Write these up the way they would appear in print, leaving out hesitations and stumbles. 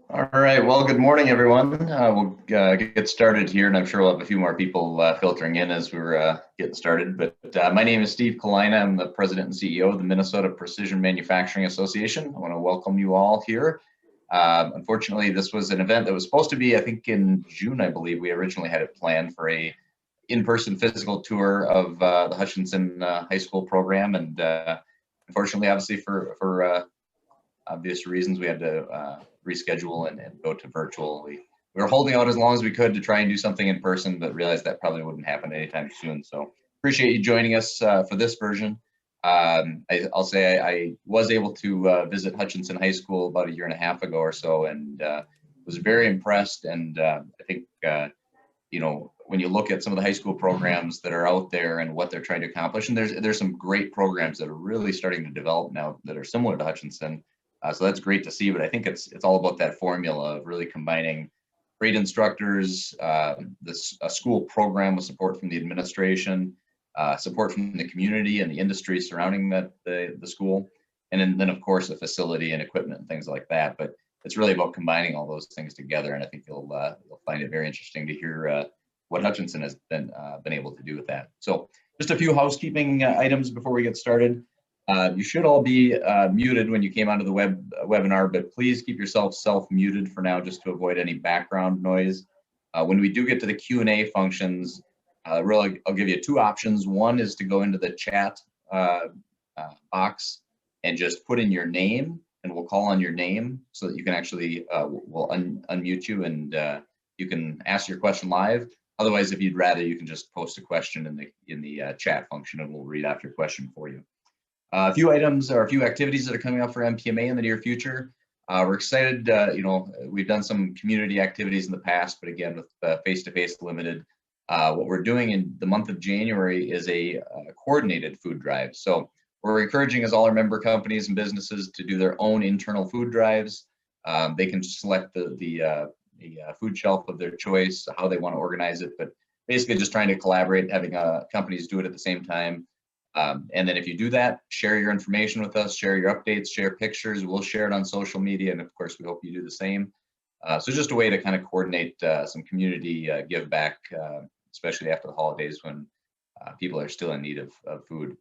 All right. Well, good morning, everyone. We'll get started here, and I'm sure we'll have a few more people filtering in as we're getting started. But my name is Steve Kalina. I'm the president and CEO of the Minnesota Precision Manufacturing Association. I want to welcome you all here. Unfortunately, this was an event that was supposed to be, I think, in June. I believe we originally had it planned for a in-person physical tour of the Hutchinson High School program, and unfortunately, obviously, for obvious reasons, we had to reschedule and go to virtual. We were holding out as long as we could to try and do something in person, but realized that probably wouldn't happen anytime soon. So appreciate you joining us for this version. I'll say I was able to visit Hutchinson High School about a year and a half ago or so, and was very impressed. And I think, you know, when you look at some of the high school programs that are out there and what they're trying to accomplish, and there's some great programs that are really starting to develop now that are similar to Hutchinson. So that's great to see, but I think it's all about that formula of really combining great instructors, a school program with support from the administration, support from the community and the industry surrounding the school, and then of course the facility and equipment and things like that. But it's really about combining all those things together, and I think you'll find it very interesting to hear what Hutchinson has been able to do with that. So just a few housekeeping items before we get started. You should all be muted when you came onto the webinar, but please keep yourself self-muted for now just to avoid any background noise. When we do get to the Q&A functions, really, I'll give you two options. One is to go into the chat box and just put in your name, and we'll call on your name so that you can actually, we'll unmute you and you can ask your question live. Otherwise, if you'd rather, you can just post a question in the chat function and we'll read out your question for you. A few items or a few activities that are coming up for MPMA in the near future. We're excited, you know, we've done some community activities in the past, but again, with face-to-face limited. What we're doing in the month of January is a coordinated food drive. So we're encouraging as all our member companies and businesses to do their own internal food drives. They can select the food shelf of their choice, how they want to organize it, but basically just trying to collaborate, having companies do it at the same time. And then if you do that, share your information with us, share your updates, share pictures. We'll share it on social media. And of course, we hope you do the same. So just a way to kind of coordinate some community give back, especially after the holidays when people are still in need of food.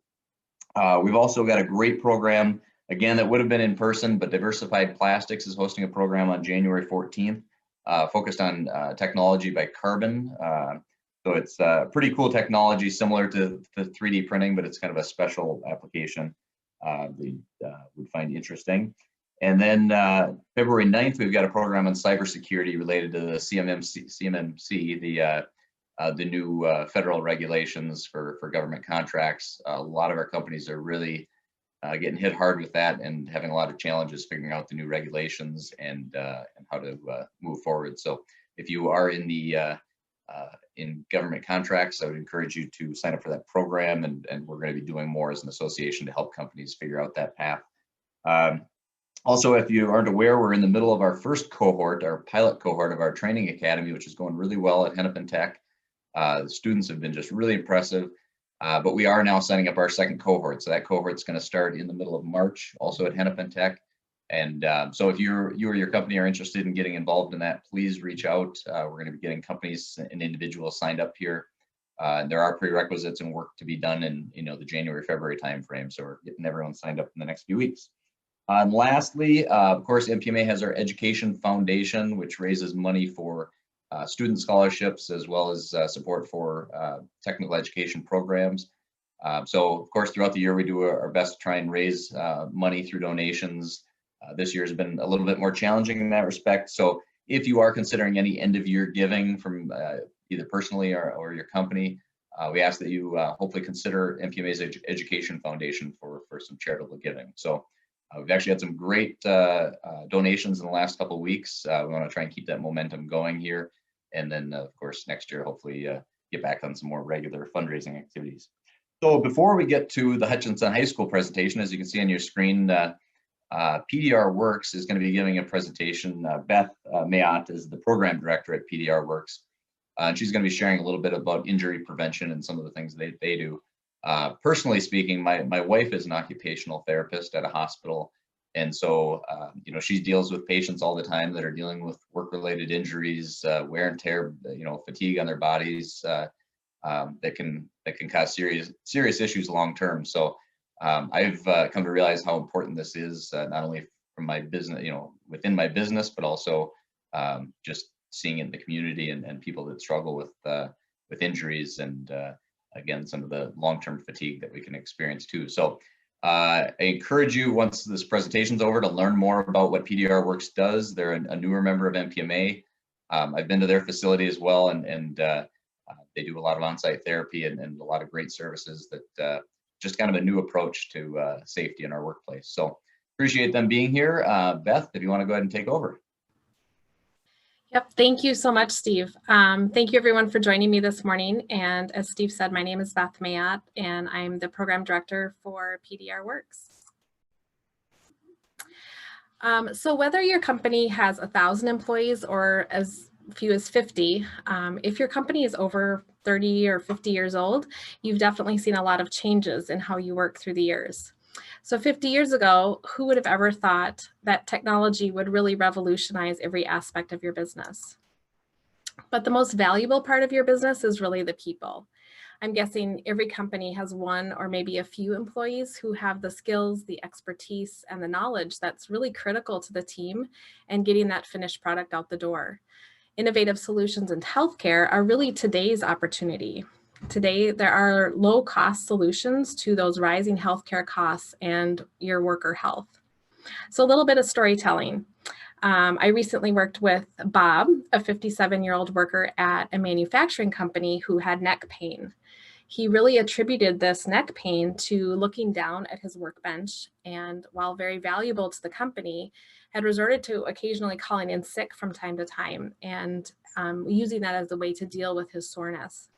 We've also got a great program, again, that would have been in person, but Diversified Plastics is hosting a program on January 14th, focused on technology by Carbon. So it's pretty cool technology, similar to 3D printing, but it's kind of a special application that you would find interesting. And then February 9th, we've got a program on cybersecurity related to the CMMC, the new federal regulations for government contracts. A lot of our companies are really getting hit hard with that and having a lot of challenges figuring out the new regulations and how to move forward. So if you are in the in government contracts, I would encourage you to sign up for that program, and we're going to be doing more as an association to help companies figure out that path. Also, if you aren't aware, we're in the middle of our first cohort, our pilot cohort of our training academy, which is going really well at Hennepin Tech. The students have been just really impressive, but we are now setting up our second cohort. So that cohort is going to start in the middle of March, also at Hennepin Tech. And so if you or your company are interested in getting involved in that, please reach out. We're going to be getting companies and individuals signed up here. There are prerequisites and work to be done in the January-February timeframe. So we're getting everyone signed up in the next few weeks. And lastly, of course, MPMA has our Education Foundation, which raises money for student scholarships as well as support for technical education programs. So of course, throughout the year, we do our best to try and raise money through donations. This year has been a little bit more challenging in that respect. So if you are considering any end of year giving from either personally or your company, we ask that you hopefully consider MPMA's Education Foundation for some charitable giving. So we've actually had some great donations in the last couple of weeks. We want to try and keep that momentum going here. And then of course, next year, hopefully get back on some more regular fundraising activities. So before we get to the Hutchinson High School presentation, as you can see on your screen, PDRWorks is going to be giving a presentation. Beth Mayotte is the program director at PDRWorks. And she's going to be sharing a little bit about injury prevention and some of the things they do. Personally speaking, my wife is an occupational therapist at a hospital, And so, you know, she deals with patients all the time that are dealing with work-related injuries, wear and tear, you know, fatigue on their bodies that can cause serious issues long-term. So I've come to realize how important this is, not only from my business, you know, within my business, but also just seeing it in the community and people that struggle with injuries and again, some of the long-term fatigue that we can experience too. So I encourage you, once this presentation's over, to learn more about what PDRWorks does. They're a newer member of MPMA. I've been to their facility as well, and they do a lot of on-site therapy and a lot of great services that just kind of a new approach to safety in our workplace. So appreciate them being here. Beth, if you want to go ahead and take over. Yep, thank you so much, Steve. Thank you everyone for joining me this morning. And as Steve said, my name is Beth Mayott, and I'm the program director for PDRWorks. So whether your company has 1,000 employees or as few as 50, if your company is over 30 or 50 years old, you've definitely seen a lot of changes in how you work through the years. So 50 years ago, who would have ever thought that technology would really revolutionize every aspect of your business? But the most valuable part of your business is really the people. I'm guessing every company has one or maybe a few employees who have the skills, the expertise, and the knowledge that's really critical to the team and getting that finished product out the door. Innovative solutions in healthcare are really today's opportunity. Today, there are low-cost solutions to those rising healthcare costs and your worker health. So a little bit of storytelling. I recently worked with Bob, a 57-year-old worker at a manufacturing company who had neck pain. He really attributed this neck pain to looking down at his workbench, and while very valuable to the company, had resorted to occasionally calling in sick from time to time and using that as a way to deal with his soreness.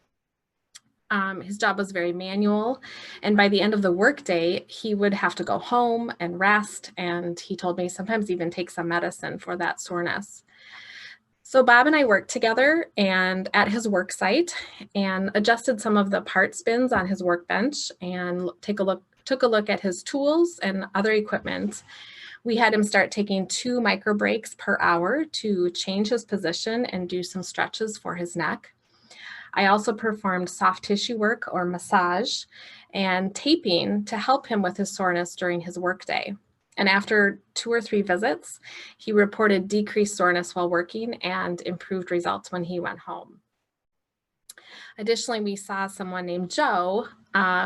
His job was very manual, and by the end of the workday, he would have to go home and rest, and he told me sometimes even take some medicine for that soreness. So Bob and I worked together and at his work site and adjusted some of the parts bins on his workbench and took a look at his tools and other equipment. We had him start taking 2 micro breaks per hour to change his position and do some stretches for his neck. I also performed soft tissue work or massage and taping to help him with his soreness during his workday. And after 2 or 3 visits, he reported decreased soreness while working and improved results when he went home. Additionally, we saw someone named Joe,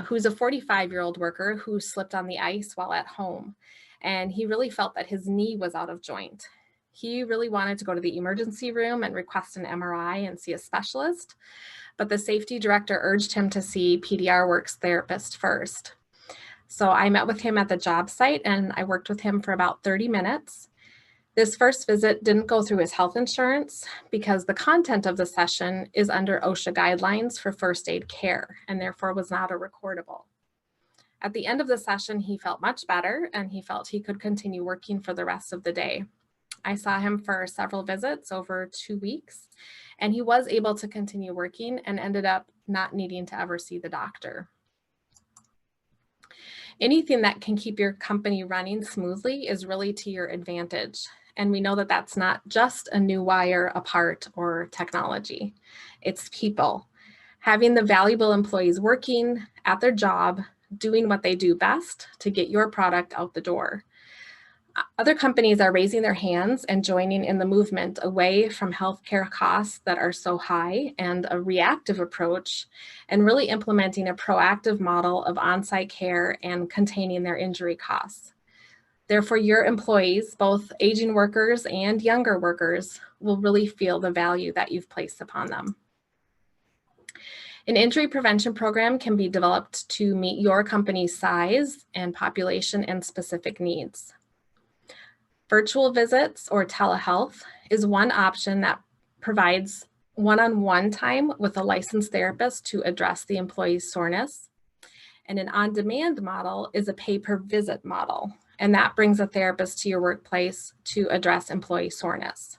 who's a 45-year-old worker who slipped on the ice while at home. And he really felt that his knee was out of joint. He really wanted to go to the emergency room and request an MRI and see a specialist, but the safety director urged him to see PDRWorks therapist first. So I met with him at the job site and I worked with him for about 30 minutes. This first visit didn't go through his health insurance because the content of the session is under OSHA guidelines for first aid care and therefore was not a recordable. At the end of the session, he felt much better and he felt he could continue working for the rest of the day. I saw him for several visits over 2 weeks, and he was able to continue working and ended up not needing to ever see the doctor. Anything that can keep your company running smoothly is really to your advantage. And we know that that's not just a new wire, a part, or technology. It's people. Having the valuable employees working at their job, doing what they do best to get your product out the door. Other companies are raising their hands and joining in the movement away from healthcare costs that are so high and a reactive approach, and really implementing a proactive model of on-site care and containing their injury costs. Therefore, your employees, both aging workers and younger workers, will really feel the value that you've placed upon them. An injury prevention program can be developed to meet your company's size and population and specific needs. Virtual visits or telehealth is one option that provides one-on-one time with a licensed therapist to address the employee's soreness. And an on-demand model is a pay-per-visit model, and that brings a therapist to your workplace to address employee soreness.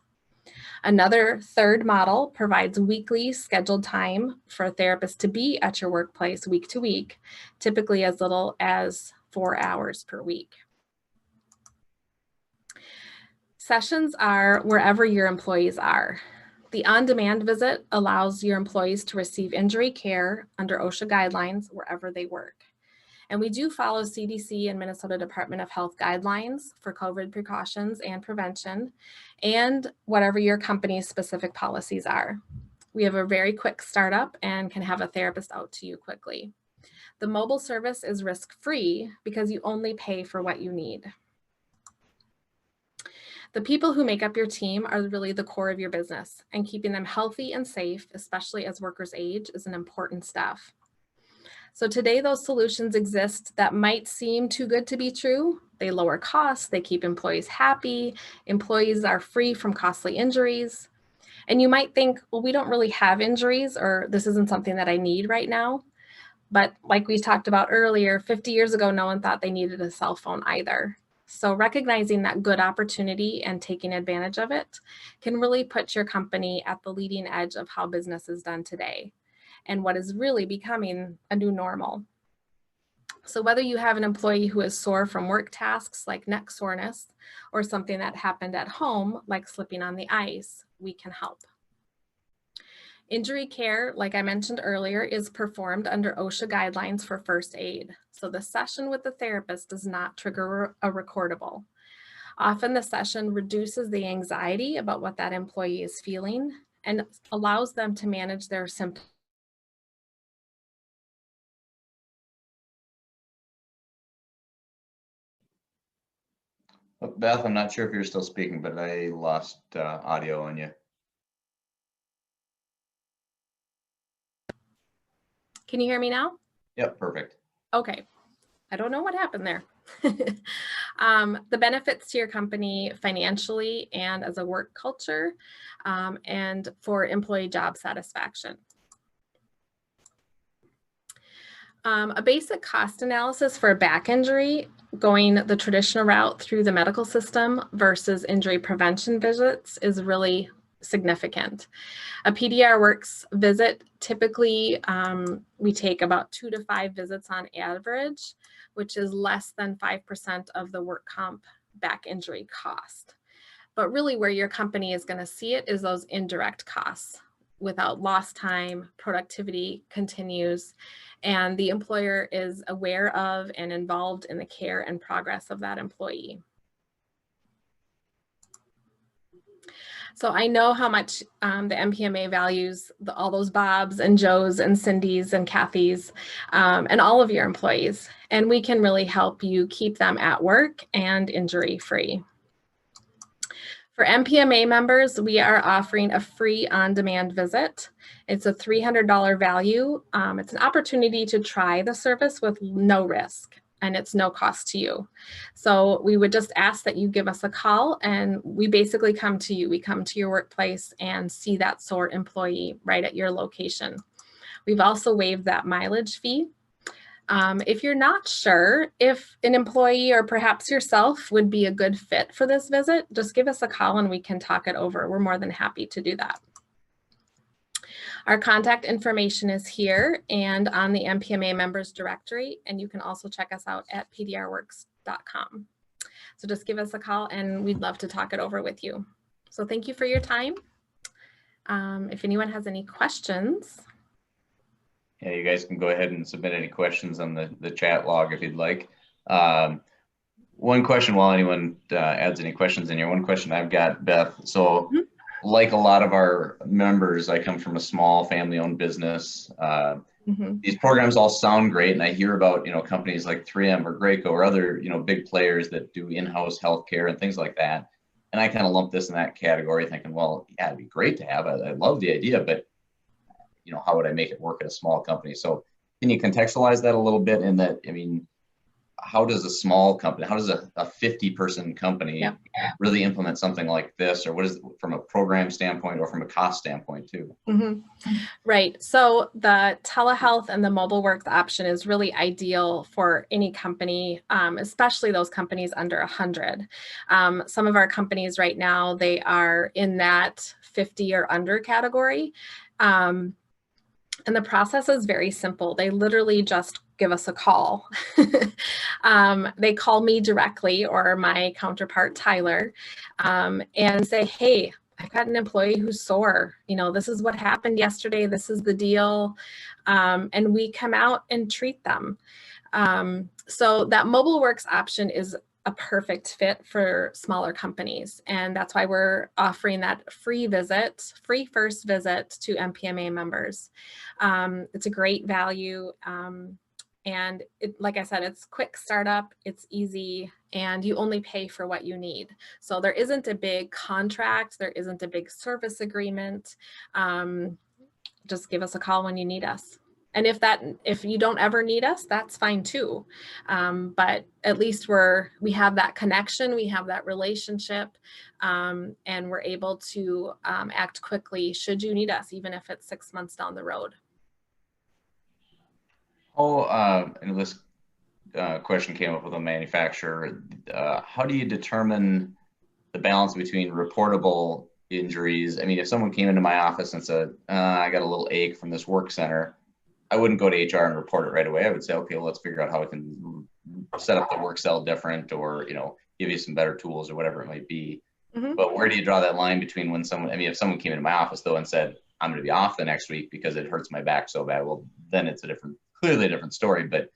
Another third model provides weekly scheduled time for a therapist to be at your workplace week to week, typically as little as 4 hours per week. Sessions are wherever your employees are. The on-demand visit allows your employees to receive injury care under OSHA guidelines wherever they work. And we do follow CDC and Minnesota Department of Health guidelines for COVID precautions and prevention, and whatever your company's specific policies are. We have a very quick startup and can have a therapist out to you quickly. The mobile service is risk-free because you only pay for what you need. The people who make up your team are really the core of your business, and keeping them healthy and safe, especially as workers age, is an important step. So today, those solutions exist that might seem too good to be true. They lower costs, they keep employees happy, employees are free from costly injuries. And you might think, well, we don't really have injuries, or this isn't something that I need right now. But like we talked about earlier, 50 years ago, no one thought they needed a cell phone either. So recognizing that good opportunity and taking advantage of it can really put your company at the leading edge of how business is done today, and what is really becoming a new normal. So whether you have an employee who is sore from work tasks like neck soreness, or something that happened at home like slipping on the ice, we can help. Injury care, like I mentioned earlier, is performed under OSHA guidelines for first aid. So the session with the therapist does not trigger a recordable. Often the session reduces the anxiety about what that employee is feeling and allows them to manage their symptoms. Beth, I'm not sure if you're still speaking, but I lost audio on you. Can you hear me now? Yep, perfect. Okay. I don't know what happened there. The benefits to your company financially and as a work culture, and for employee job satisfaction. A basic cost analysis for a back injury, going the traditional route through the medical system versus injury prevention visits, is really significant. A PDRWorks visit, typically we take about 2 to 5 visits on average, which is less than 5% of the work comp back injury cost. But really where your company is going to see it is those indirect costs. Without lost time, productivity continues, and the employer is aware of and involved in the care and progress of that employee. So I know how much the MPMA values all those Bobs and Joes and Cindy's and Kathy's and all of your employees, and we can really help you keep them at work and injury-free. For MPMA members, we are offering a free on-demand visit. It's a $300 value. It's an opportunity to try the service with no risk, and it's no cost to you. So we would just ask that you give us a call, and we basically come to you. We come to your workplace and see that sore employee right at your location. We've also waived that mileage fee. If you're not sure if an employee or perhaps yourself would be a good fit for this visit, just give us a call and we can talk it over. We're more than happy to do that. Our contact information is here and on the MPMA members directory, and you can also check us out at PDRWorks.com. So just give us a call and we'd love to talk it over with you. So thank you for your time. If anyone has any questions. Yeah, you guys can go ahead and submit any questions on the chat log if you'd like. One question while anyone adds any questions in here, one question I've got, Beth. So like a lot of our members, I come from a small family-owned business. These programs all sound great, and I hear about, you know, companies like 3M or Graco or other, you know, big players that do in-house healthcare and things like that. And I kind of lump this in that category, thinking, well, yeah, it'd be great to have. I love the idea, but you know, how would I make it work at a small company? So can you contextualize that a little bit in that, I mean, how does a small company, how does a 50-person company really implement something like this? Or what is it from a program standpoint or from a cost standpoint too? Right. So the telehealth and the mobile works option is really ideal for any company, especially those companies under 100. Some of our companies right now, they are in that 50 or under category. And the process is very simple. They literally just give us a call. They call me directly or my counterpart, Tyler, and say, hey, I've got an employee who's sore. You know, this is what happened yesterday. This is the deal. And we come out and treat them. So that MobileWorks option is a perfect fit for smaller companies. And that's why we're offering that free first visit to MPMA members. It's a great value. And like I said, it's quick startup, it's easy, and you only pay for what you need. So there isn't a big contract, there isn't a big service agreement. Just give us a call when you need us. And if you don't ever need us, that's fine too. But at least we have that connection, we have that relationship, and we're able to act quickly should you need us, even if it's 6 months down the road. And this question came up with a manufacturer. How do you determine the balance between reportable injuries? I mean, if someone came into my office and said, I got a little ache from this work center, I wouldn't go to HR and report it right away. I would say, okay, well, let's figure out how we can set up the work cell different, or, you know, give you some better tools or whatever it might be. Mm-hmm. But where do you draw that line between when someone, I mean, if someone came into my office though and said, I'm going to be off the next week because it hurts my back so bad, well, then it's clearly a different story. But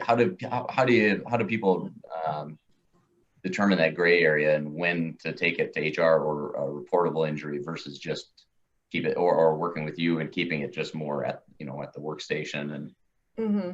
how do people determine that gray area and when to take it to HR or a reportable injury versus just keep it, or working with you and keeping it just more at, you know, at the workstation? And mm-hmm.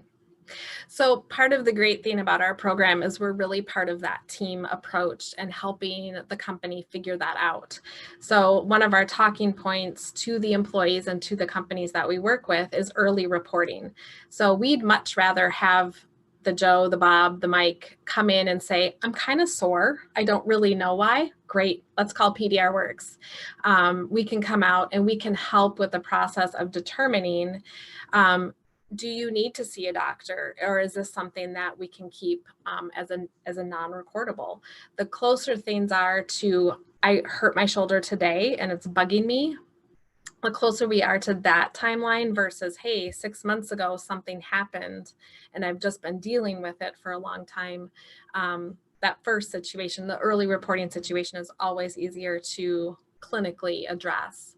So part of the great thing about our program is we're really part of that team approach and helping the company figure that out. So one of our talking points to the employees and to the companies that we work with is early reporting. So we'd much rather have the Joe, the Bob, the Mike come in and say, I'm kind of sore. I don't really know why. Great. Let's call PDRWorks. We can come out and we can help with the process of determining, do you need to see a doctor, or is this something that we can keep as a non-recordable? The closer things are to, I hurt my shoulder today and it's bugging me, the closer we are to that timeline versus, hey, 6 months ago, something happened and I've just been dealing with it for a long time. That first situation, the early reporting situation, is always easier to clinically address.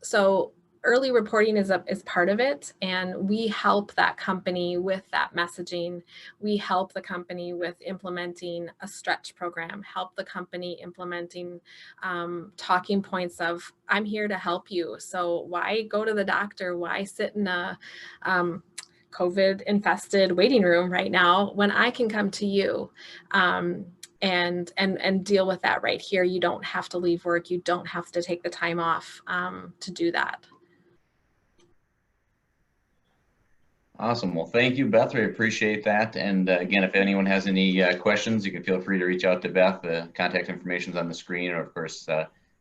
So early reporting is part of it, and we help that company with that messaging. We help the company with implementing a stretch program, help the company implementing talking points of, I'm here to help you. So why go to the doctor? Why sit in a COVID infested waiting room right now when I can come to you? And deal with that right here. You don't have to leave work. You don't have to take the time off to do that. Awesome. Well, thank you, Beth. We appreciate that. And again, if anyone has any questions, you can feel free to reach out to Beth. The contact information is on the screen. Or of course,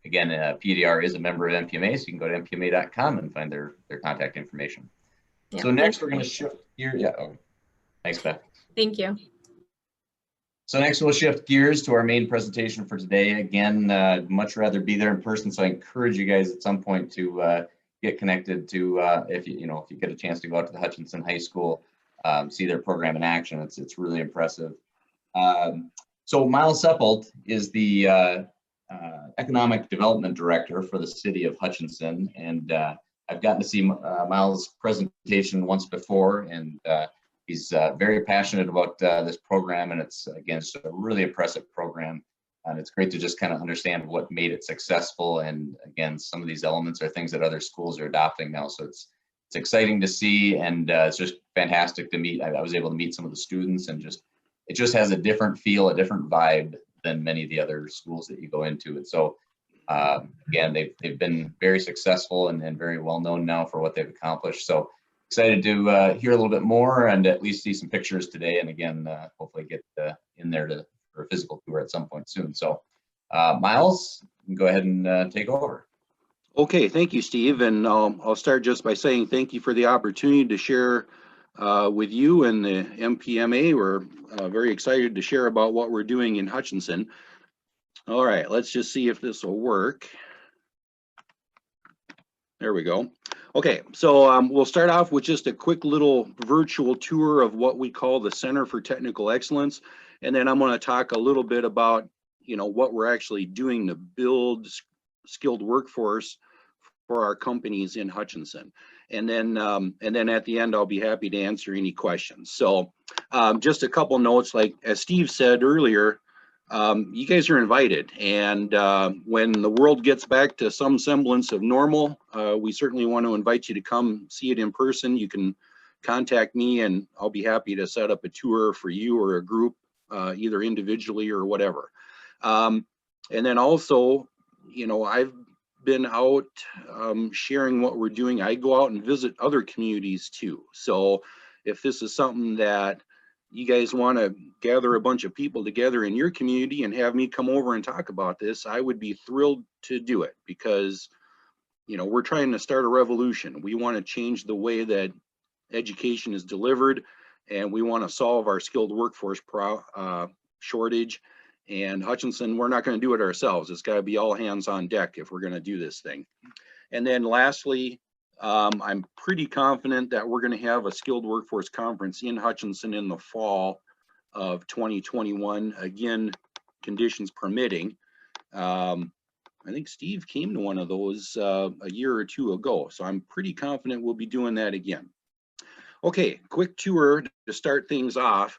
again, PDR is a member of MPMA, so you can go to mpma.com and find their contact information. Yeah. So next we're going to shift gears. Yeah. Oh, thanks, Beth. Thank you. So next we'll shift gears to our main presentation for today. Again, much rather be there in person, so I encourage you guys at some point to get connected to, if you get a chance to go out to the Hutchinson High School, see their program in action. It's really impressive. So Miles Seppold is the Economic Development Director for the city of Hutchinson, and I've gotten to see Miles' presentation once before, and he's very passionate about this program, and it's a really impressive program. And it's great to just kind of understand what made it successful. And again, some of these elements are things that other schools are adopting now. So it's exciting to see, and it's just fantastic to meet. I was able to meet some of the students, and it just has a different feel, a different vibe than many of the other schools that you go into. And so again, they've been very successful and very well known now for what they've accomplished. So excited to hear a little bit more and at least see some pictures today. And again, hopefully get in there for a physical tour at some point soon. So Miles, you can go ahead and take over. Okay, thank you, Steve. And I'll start just by saying thank you for the opportunity to share with you and the MPMA. We're very excited to share about what we're doing in Hutchinson. All right, let's just see if this will work. There we go. Okay, so we'll start off with just a quick little virtual tour of what we call the Center for Technical Excellence. And then I'm going to talk a little bit about, what we're actually doing to build skilled workforce for our companies in Hutchinson. And then at the end, I'll be happy to answer any questions. So just a couple notes, like as Steve said earlier, you guys are invited, and when the world gets back to some semblance of normal, we certainly want to invite you to come see it in person. You can contact me and I'll be happy to set up a tour for you or a group, either individually or whatever. And then also, I've been out sharing what we're doing. I go out and visit other communities too. So if this is something that you guys want to gather a bunch of people together in your community and have me come over and talk about this, I would be thrilled to do it, because we're trying to start a revolution. We want to change the way that education is delivered, and we want to solve our skilled workforce shortage. And Hutchinson, we're not going to do it ourselves. It's got to be all hands on deck if we're going to do this thing. And then lastly, I'm pretty confident that we're going to have a skilled workforce conference in Hutchinson in the fall of 2021, again, conditions permitting. I think Steve came to one of those a year or two ago, so I'm pretty confident we'll be doing that again. Okay, quick tour to start things off.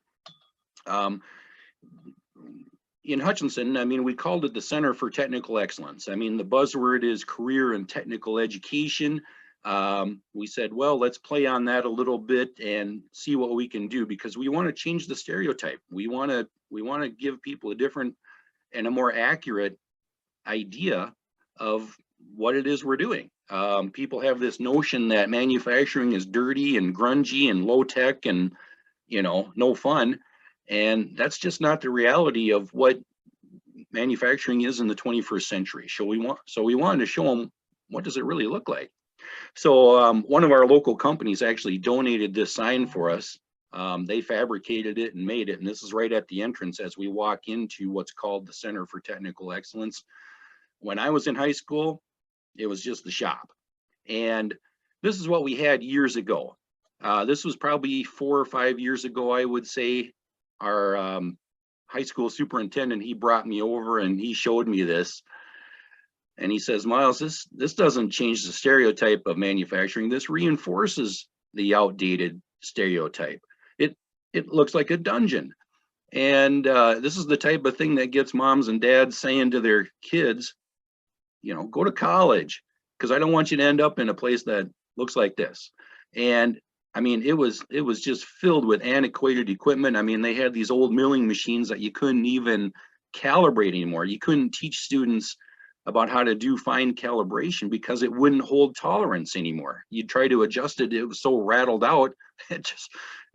In Hutchinson, we called it the Center for Technical Excellence. The buzzword is career and technical education. We said, well, let's play on that a little bit and see what we can do, because we want to change the stereotype. We want to give people a different and a more accurate idea of what it is we're doing. People have this notion that manufacturing is dirty and grungy and low tech and no fun, and that's just not the reality of what manufacturing is in the 21st century. So we wanted to show them, what does it really look like. So one of our local companies actually donated this sign for us. They fabricated it and made it, and this is right at the entrance as we walk into what's called the Center for Technical Excellence. When I was in high school, it was just the shop, and this is what we had years ago. This was probably 4 or 5 years ago, I would say. Our high school superintendent, he brought me over and he showed me this. And he says, Miles, this doesn't change the stereotype of manufacturing. This reinforces the outdated stereotype. It looks like a dungeon. And this is the type of thing that gets moms and dads saying to their kids, go to college, because I don't want you to end up in a place that looks like this. And it was just filled with antiquated equipment. They had these old milling machines that you couldn't even calibrate anymore. You couldn't teach students about how to do fine calibration because it wouldn't hold tolerance anymore. You'd try to adjust it, it was so rattled out, it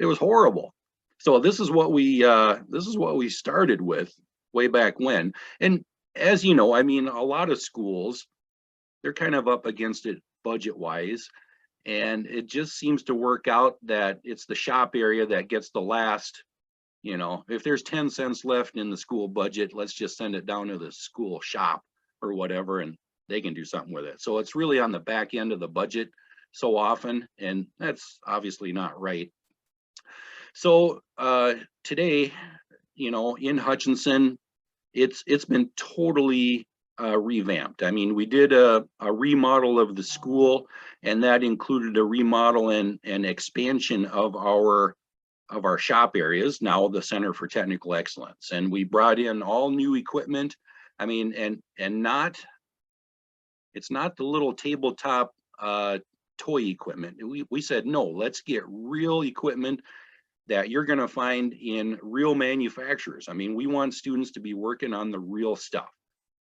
was horrible. So this is what we started with way back when. And as you know, a lot of schools, they're kind of up against it budget wise, and it just seems to work out that it's the shop area that gets the last. If there's 10 cents left in the school budget, let's just send it down to the school shop or whatever, and they can do something with it. So it's really on the back end of the budget so often, and that's obviously not right. So today, in Hutchinson, it's been totally revamped. We did a remodel of the school, and that included a remodel and expansion of our shop areas, now the Center for Technical Excellence. And we brought in all new equipment. And it's not the little tabletop toy equipment. We said, no, let's get real equipment that you're going to find in real manufacturers. We want students to be working on the real stuff.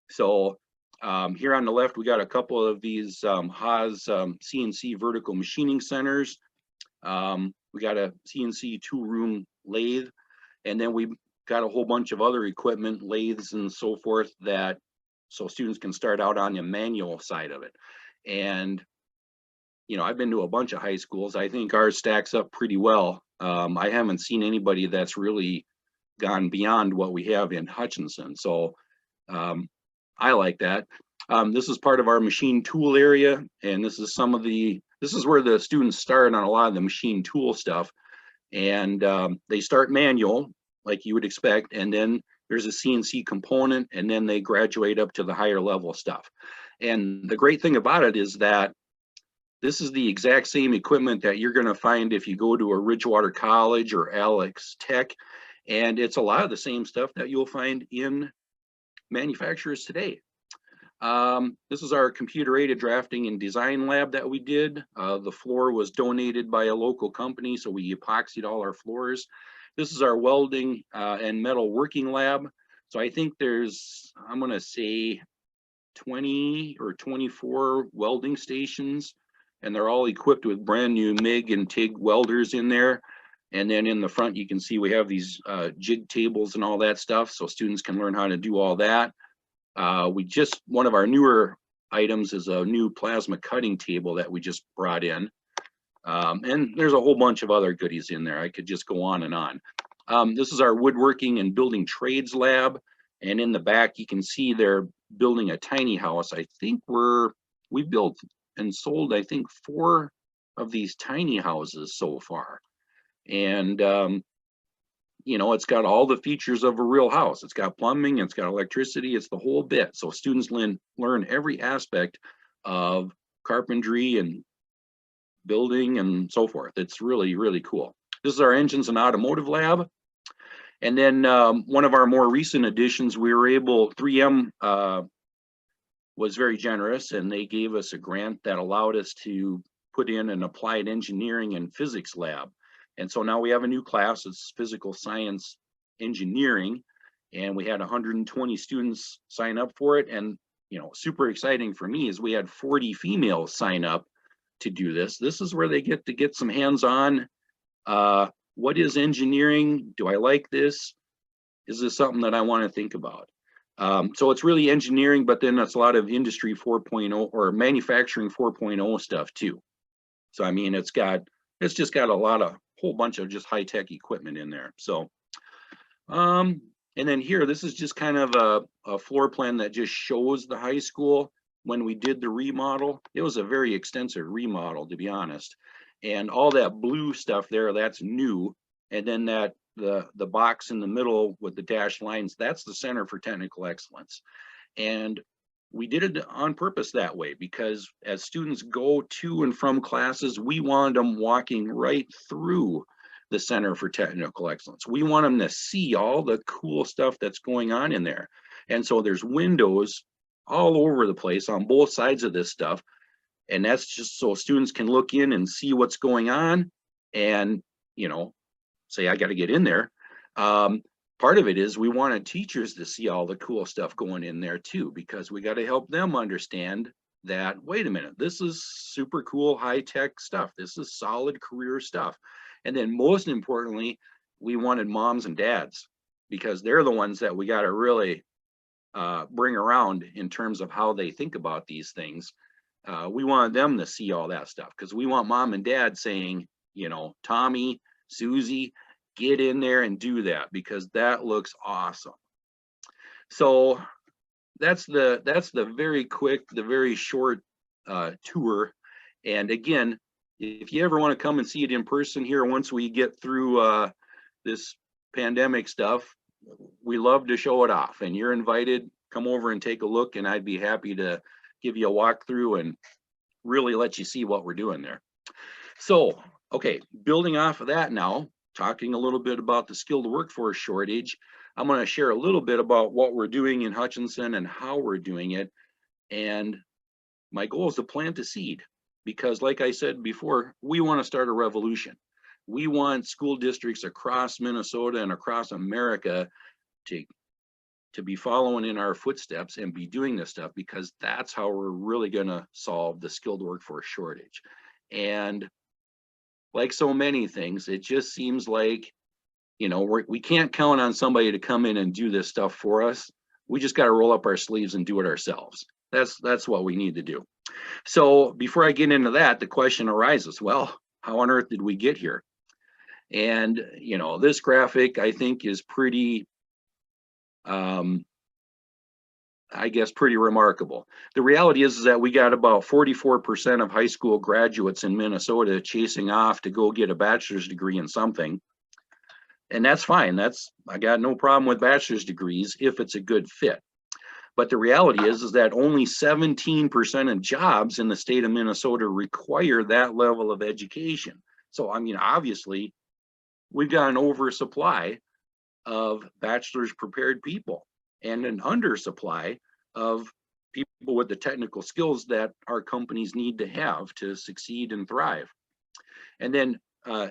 So here on the left, we got a couple of these Haas CNC vertical machining centers. We got a CNC 2-room lathe, and then we got a whole bunch of other equipment, lathes and so forth, so students can start out on the manual side of it. And I've been to a bunch of high schools. I think ours stacks up pretty well. I haven't seen anybody that's really gone beyond what we have in Hutchinson. So I like that. This is part of our machine tool area, and this is where the students start on a lot of the machine tool stuff. And they start manual, like you would expect, and then there's a CNC component, and then they graduate up to the higher level stuff. And the great thing about it is that this is the exact same equipment that you're going to find if you go to a Ridgewater College or Alex Tech, and it's a lot of the same stuff that you'll find in manufacturers today. This is our computer-aided drafting and design lab that we did. The floor was donated by a local company, so we epoxied all our floors. This is our welding and metal working lab. So I think there's, I'm gonna say 20 or 24 welding stations, and they're all equipped with brand new MIG and TIG welders in there. And then in the front, you can see we have these jig tables and all that stuff, so students can learn how to do all that. One of our newer items is a new plasma cutting table that we just brought in. And there's a whole bunch of other goodies in there. I could just go on and on. This is our woodworking and building trades lab. And in the back, you can see they're building a tiny house. I think we've built and sold, I think, 4 of these tiny houses so far. And, you know, it's got all the features of a real house. It's got plumbing, it's got electricity, it's the whole bit. So students learn every aspect of carpentry and building and so forth. It's really, really cool. This is our engines and automotive lab. And then one of our more recent additions, 3M was very generous, and they gave us a grant that allowed us to put in an applied engineering and physics lab. And so now we have a new class, it's physical science engineering, and we had 120 students sign up for it. And, you know, super exciting for me is we had 40 females sign up to do this. This is where they get some hands-on. What is engineering? Do I like this? Is this something that I want to think about? So it's really engineering, but then that's a lot of industry 4.0 or manufacturing 4.0 stuff too. So, I mean, it's just got a whole bunch of just high-tech equipment in there. So, and then here, this is just kind of a floor plan that just shows the high school. When we did the remodel, it was a very extensive remodel, to be honest. And all that blue stuff there, that's new. And then the box in the middle with the dashed lines, that's the Center for Technical Excellence. And we did it on purpose that way, because as students go to and from classes, we wanted them walking right through the Center for Technical Excellence. We want them to see all the cool stuff that's going on in there. And so there's windows all over the place on both sides of this stuff. And that's just so students can look in and see what's going on and, you know, say, I got to get in there. Part of it is we wanted teachers to see all the cool stuff going in there too, because we got to help them understand that, wait a minute, this is super cool, high-tech stuff. This is solid career stuff. And then most importantly, we wanted moms and dads, because they're the ones that we got to really bring around in terms of how they think about these things. We wanted them to see all that stuff, because we want mom and dad saying, you know, Tommy, Susie, get in there and do that, because that looks awesome. So that's the very quick, the very short tour. And again, if you ever want to come and see it in person here, once we get through this pandemic stuff, we love to show it off, and you're invited. Come over and take a look, and I'd be happy to give you a walkthrough and really let you see what we're doing there. So, okay, building off of that now, talking a little bit about the skilled workforce shortage, I'm going to share a little bit about what we're doing in Hutchinson and how we're doing it. And my goal is to plant a seed, because like I said before, we want to start a revolution. We want school districts across Minnesota and across America to be following in our footsteps and be doing this stuff, because that's how we're really going to solve the skilled workforce shortage. And like so many things, it just seems like, you know, we can't count on somebody to come in and do this stuff for us. We just got to roll up our sleeves and do it ourselves. That's what we need to do. So before I get into that, the question arises, well, how on earth did we get here? And, you know, this graphic, I think, is pretty I guess, pretty remarkable. The reality is that we got about 44% of high school graduates in Minnesota chasing off to go get a bachelor's degree in something. And that's fine. I got no problem with bachelor's degrees if it's a good fit. But the reality is that only 17% of jobs in the state of Minnesota require that level of education. So, I mean, obviously, we've got an oversupply of bachelor's prepared people and an undersupply of people with the technical skills that our companies need to have to succeed and thrive. And then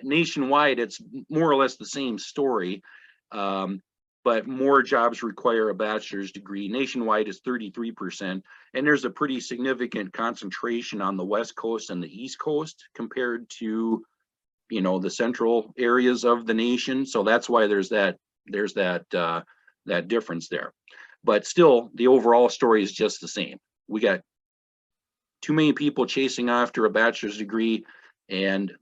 nationwide, it's more or less the same story, but more jobs require a bachelor's degree. Nationwide is 33%, and there's a pretty significant concentration on the West Coast and the East Coast compared to, you know, the central areas of the nation. So that's why there's that difference there. But still, the overall story is just the same. We got too many people chasing after a bachelor's degree, and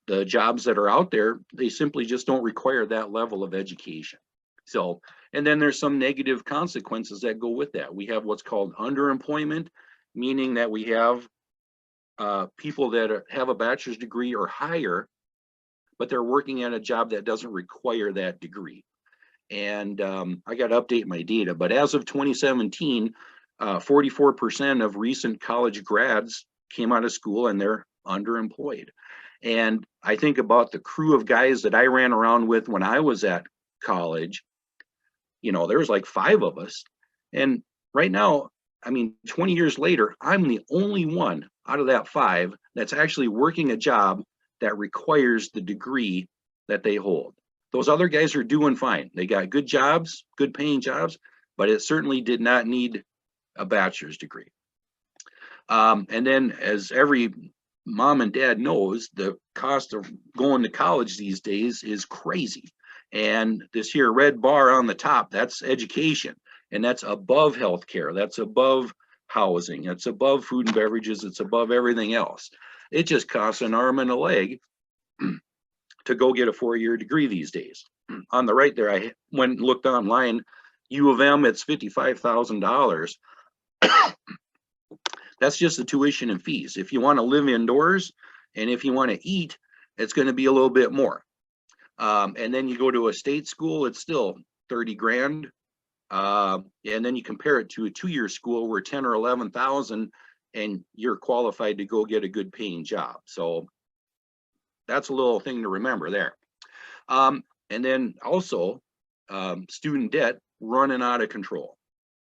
the jobs that are out there, they simply just don't require that level of education. So, and then there's some negative consequences that go with that. We have what's called underemployment, meaning that we have people that have a bachelor's degree or higher, but they're working at a job that doesn't require that degree. And I got to update my data, but as of 2017, 44% of recent college grads came out of school and they're underemployed. And I think about the crew of guys that I ran around with when I was at college. You know, there was like 5 of us. And right now, I mean, 20 years later, I'm the only one out of that 5 that's actually working a job that requires the degree that they hold. Those other guys are doing fine. They got good jobs, good paying jobs, but it certainly did not need a bachelor's degree. And then, as every mom and dad knows, the cost of going to college these days is crazy. And this here red bar on the top, that's education. And that's above healthcare. That's above housing. It's above food and beverages. It's above everything else. It just costs an arm and a leg to go get a 4-year degree these days. On the right there, I went and looked online. U of M, it's $55,000. That's just the tuition and fees. If you want to live indoors and if you want to eat, it's going to be a little bit more. And then you go to a state school, it's still 30 grand. And then you compare it to a 2-year school where 10 or 11,000 and you're qualified to go get a good paying job. So that's a little thing to remember there. And then also student debt running out of control.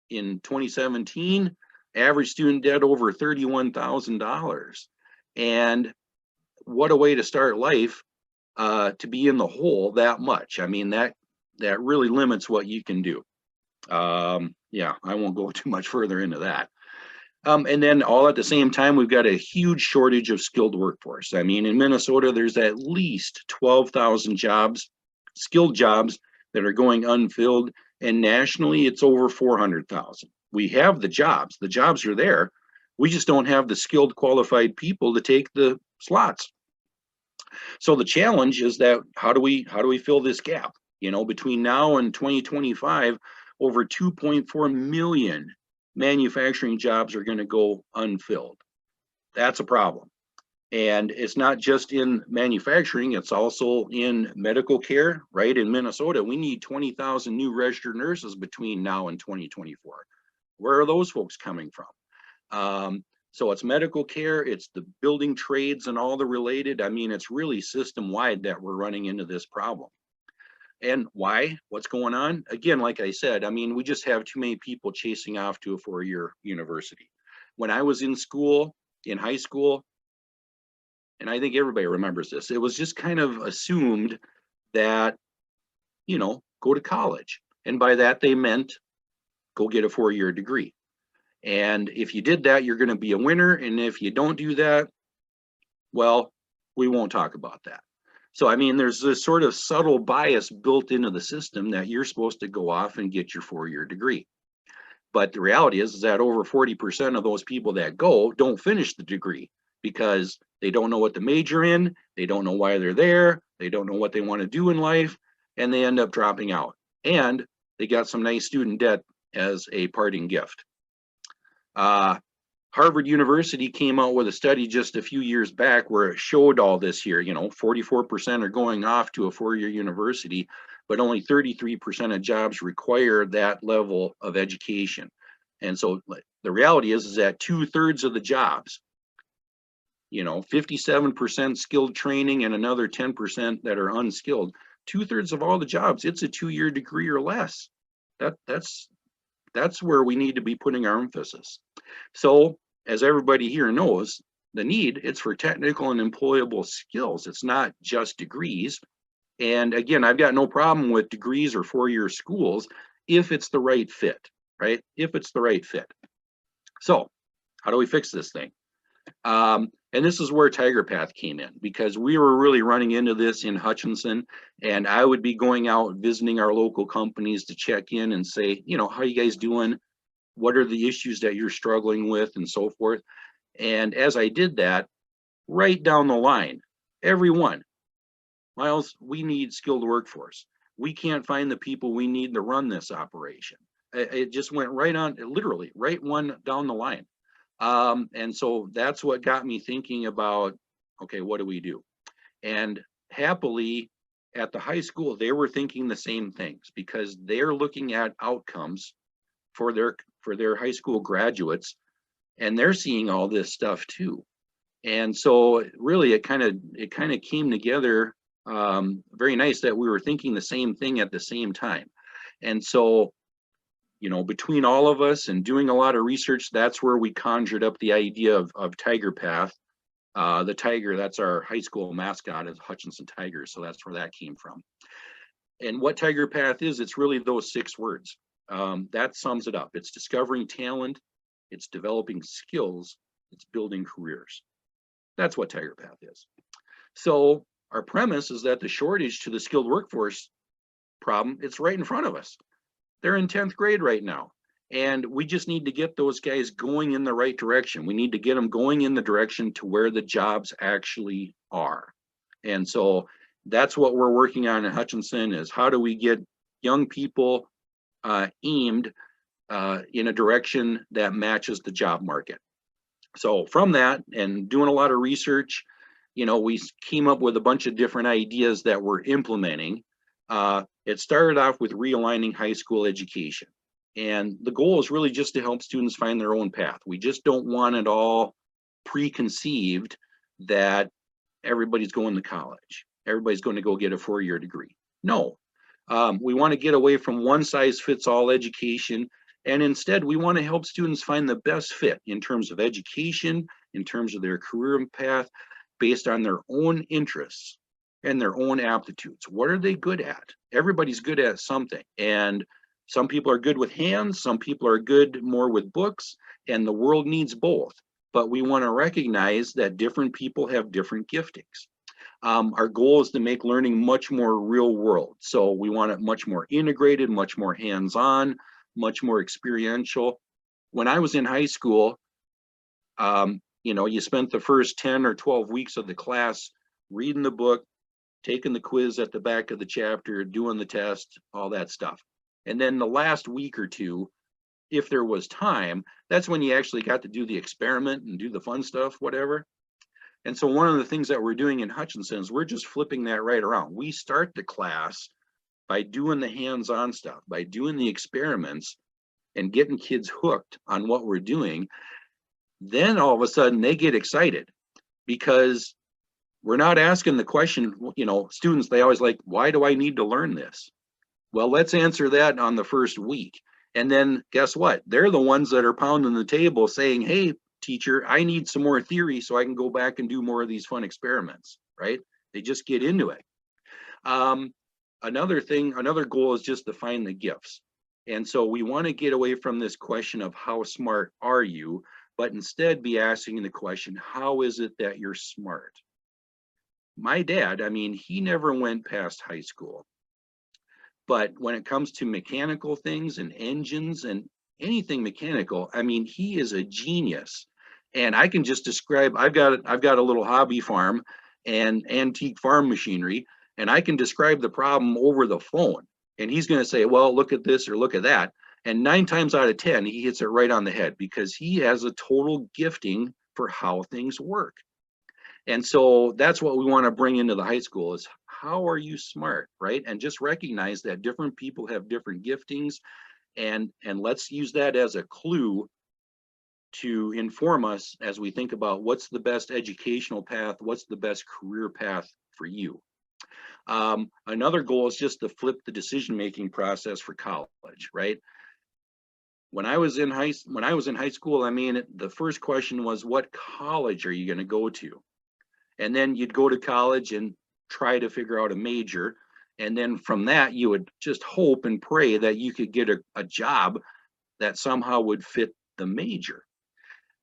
In 2017, average student debt over $31,000. And what a way to start life, to be in the hole that much. I mean, that really limits what you can do. Yeah, I won't go too much further into that. And then all at the same time, we've got a huge shortage of skilled workforce. I mean, in Minnesota, there's at least 12,000 jobs, skilled jobs, that are going unfilled. And nationally, it's over 400,000. We have the jobs are there. We just don't have the skilled, qualified people to take the slots. So the challenge is that how do we fill this gap? You know, between now and 2025, over 2.4 million manufacturing jobs are going to go unfilled. That's a problem. And it's not just in manufacturing, it's also in medical care, right? In Minnesota, we need 20,000 new registered nurses between now and 2024. Where are those folks coming from? So it's medical care, it's the building trades and all the related. I mean, it's really system-wide that we're running into this problem. And why? What's going on? Again, like I said, I mean, we just have too many people chasing off to a 4-year university. When I was in school, in high school, and I think everybody remembers this, it was just kind of assumed that, you know, go to college. And by that, they meant go get a 4-year degree. And if you did that, you're going to be a winner. And if you don't do that, well, we won't talk about that. So, I mean, there's this sort of subtle bias built into the system that you're supposed to go off and get your 4-year degree. But the reality is that over 40% of those people that go don't finish the degree because they don't know what to major in, they don't know why they're there, they don't know what they want to do in life, and they end up dropping out. And they got some nice student debt as a parting gift. Harvard University came out with a study just a few years back where it showed all this here. 44% are going off to a four-year university, but only 33% of jobs require that level of education. And so the reality is that 2/3 of the jobs, 57% skilled training and another 10% that are unskilled, 2/3 of all the jobs, it's a 2-year degree or less. That's where we need to be putting our emphasis. So as everybody here knows, the need, it's for technical and employable skills. It's not just degrees. And again, I've got no problem with degrees or four-year schools if it's the right fit, right? If it's the right fit. So how do we fix this thing? And this is where Tiger Path came in, because we were really running into this in Hutchinson, and I would be going out visiting our local companies to check in and say, how you guys doing? What are the issues that you're struggling with, and so forth. And as I did that, right down the line, everyone, Miles, we need skilled workforce. We can't find the people we need to run this operation. It just went right on, literally right one down the line. And so that's what got me thinking about, okay, what do we do? And happily at the high school, they were thinking the same things, because they're looking at outcomes for their high school graduates, and they're seeing all this stuff too. And so really it kind of came together very nice that we were thinking the same thing at the same time. And so between all of us and doing a lot of research, that's where we conjured up the idea of Tiger Path. The tiger, that's our high school mascot, is Hutchinson Tigers. So that's where that came from. And what Tiger Path is, it's really those 6 words. That sums it up. It's discovering talent, it's developing skills, it's building careers. That's what Tiger Path is. So our premise is that the shortage to the skilled workforce problem, it's right in front of us. They're in 10th grade right now, and we just need to get those guys going in the right direction. We need to get them going in the direction to where the jobs actually are. And so that's what we're working on in Hutchinson, is how do we get young people aimed in a direction that matches the job market. So from that and doing a lot of research, we came up with a bunch of different ideas that we're implementing. It started off with realigning high school education. And the goal is really just to help students find their own path. We just don't want it all preconceived that everybody's going to college. Everybody's going to go get a 4-year degree. No, we want to get away from one size fits all education. And instead, we want to help students find the best fit in terms of education, in terms of their career path, based on their own interests and their own aptitudes. What are they good at? Everybody's good at something. And some people are good with hands, some people are good more with books, and the world needs both. But we want to recognize that different people have different giftings. Our goal is to make learning much more real world. So we want it much more integrated, much more hands-on, much more experiential. When I was in high school, you spent the first 10 or 12 weeks of the class reading the book, taking the quiz at the back of the chapter, doing the test, all that stuff. And then the last week or two, if there was time, that's when you actually got to do the experiment and do the fun stuff, whatever. And so one of the things that we're doing in Hutchinson is we're just flipping that right around. We start the class by doing the hands-on stuff, by doing the experiments and getting kids hooked on what we're doing. Then all of a sudden they get excited, because we're not asking the question, students, they always like, why do I need to learn this? Well, let's answer that on the first week. And then guess what? They're the ones that are pounding the table saying, hey, teacher, I need some more theory so I can go back and do more of these fun experiments, right? They just get into it. Another goal is just to find the gifts. And so we want to get away from this question of how smart are you, but instead be asking the question, how is it that you're smart? My dad, he never went past high school. But when it comes to mechanical things and engines and anything mechanical, he is a genius. And I can just describe, I've got a little hobby farm and antique farm machinery, and I can describe the problem over the phone. And he's going to say, well, look at this or look at that. And 9 times out of 10, he hits it right on the head because he has a total gifting for how things work. And so that's what we want to bring into the high school is how are you smart, right? And just recognize that different people have different giftings, and let's use that as a clue to inform us as we think about what's the best educational path, what's the best career path for you. Another goal is just to flip the decision-making process for college, right? When I was in high school, I mean, the first question was, what college are you going to go to? And then you'd go to college and try to figure out a major. And then from that, you would just hope and pray that you could get a job that somehow would fit the major.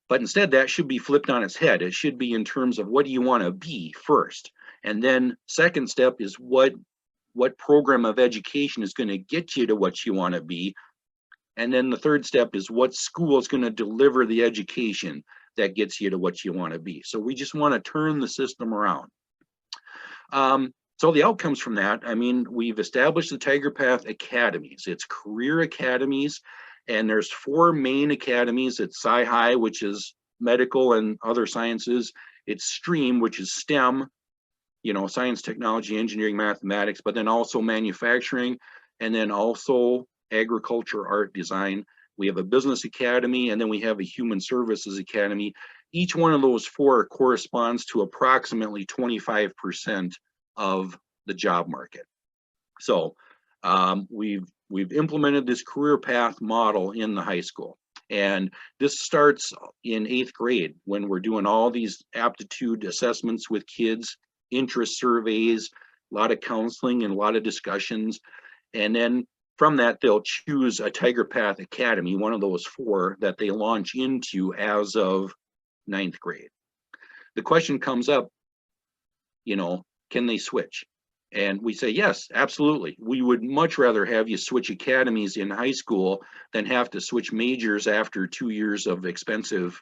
But instead, that should be flipped on its head. It should be in terms of what do you want to be first? And then second step is what program of education is going to get you to what you want to be. And then the third step is what school is going to deliver the education that gets you to what you want to be. So we just want to turn the system around. So the outcomes from that, I mean, we've established the Tiger Path Academies. It's career academies, and there's 4 main academies. It's Sci-High, which is medical and other sciences. It's STREAM, which is STEM, you know, science, technology, engineering, mathematics, but then also manufacturing, and then also agriculture, art, design. We have a business academy, and then we have a human services academy. Each one of those 4 corresponds to approximately 25% of the job market. So we've implemented this career path model in the high school. And this starts in 8th grade when we're doing all these aptitude assessments with kids, interest surveys, a lot of counseling and a lot of discussions. And then from that, they'll choose a Tiger Path Academy, one of those 4 that they launch into as of 9th grade. The question comes up, you know, can they switch? And we say, yes, absolutely. We would much rather have you switch academies in high school than have to switch majors after 2 years of expensive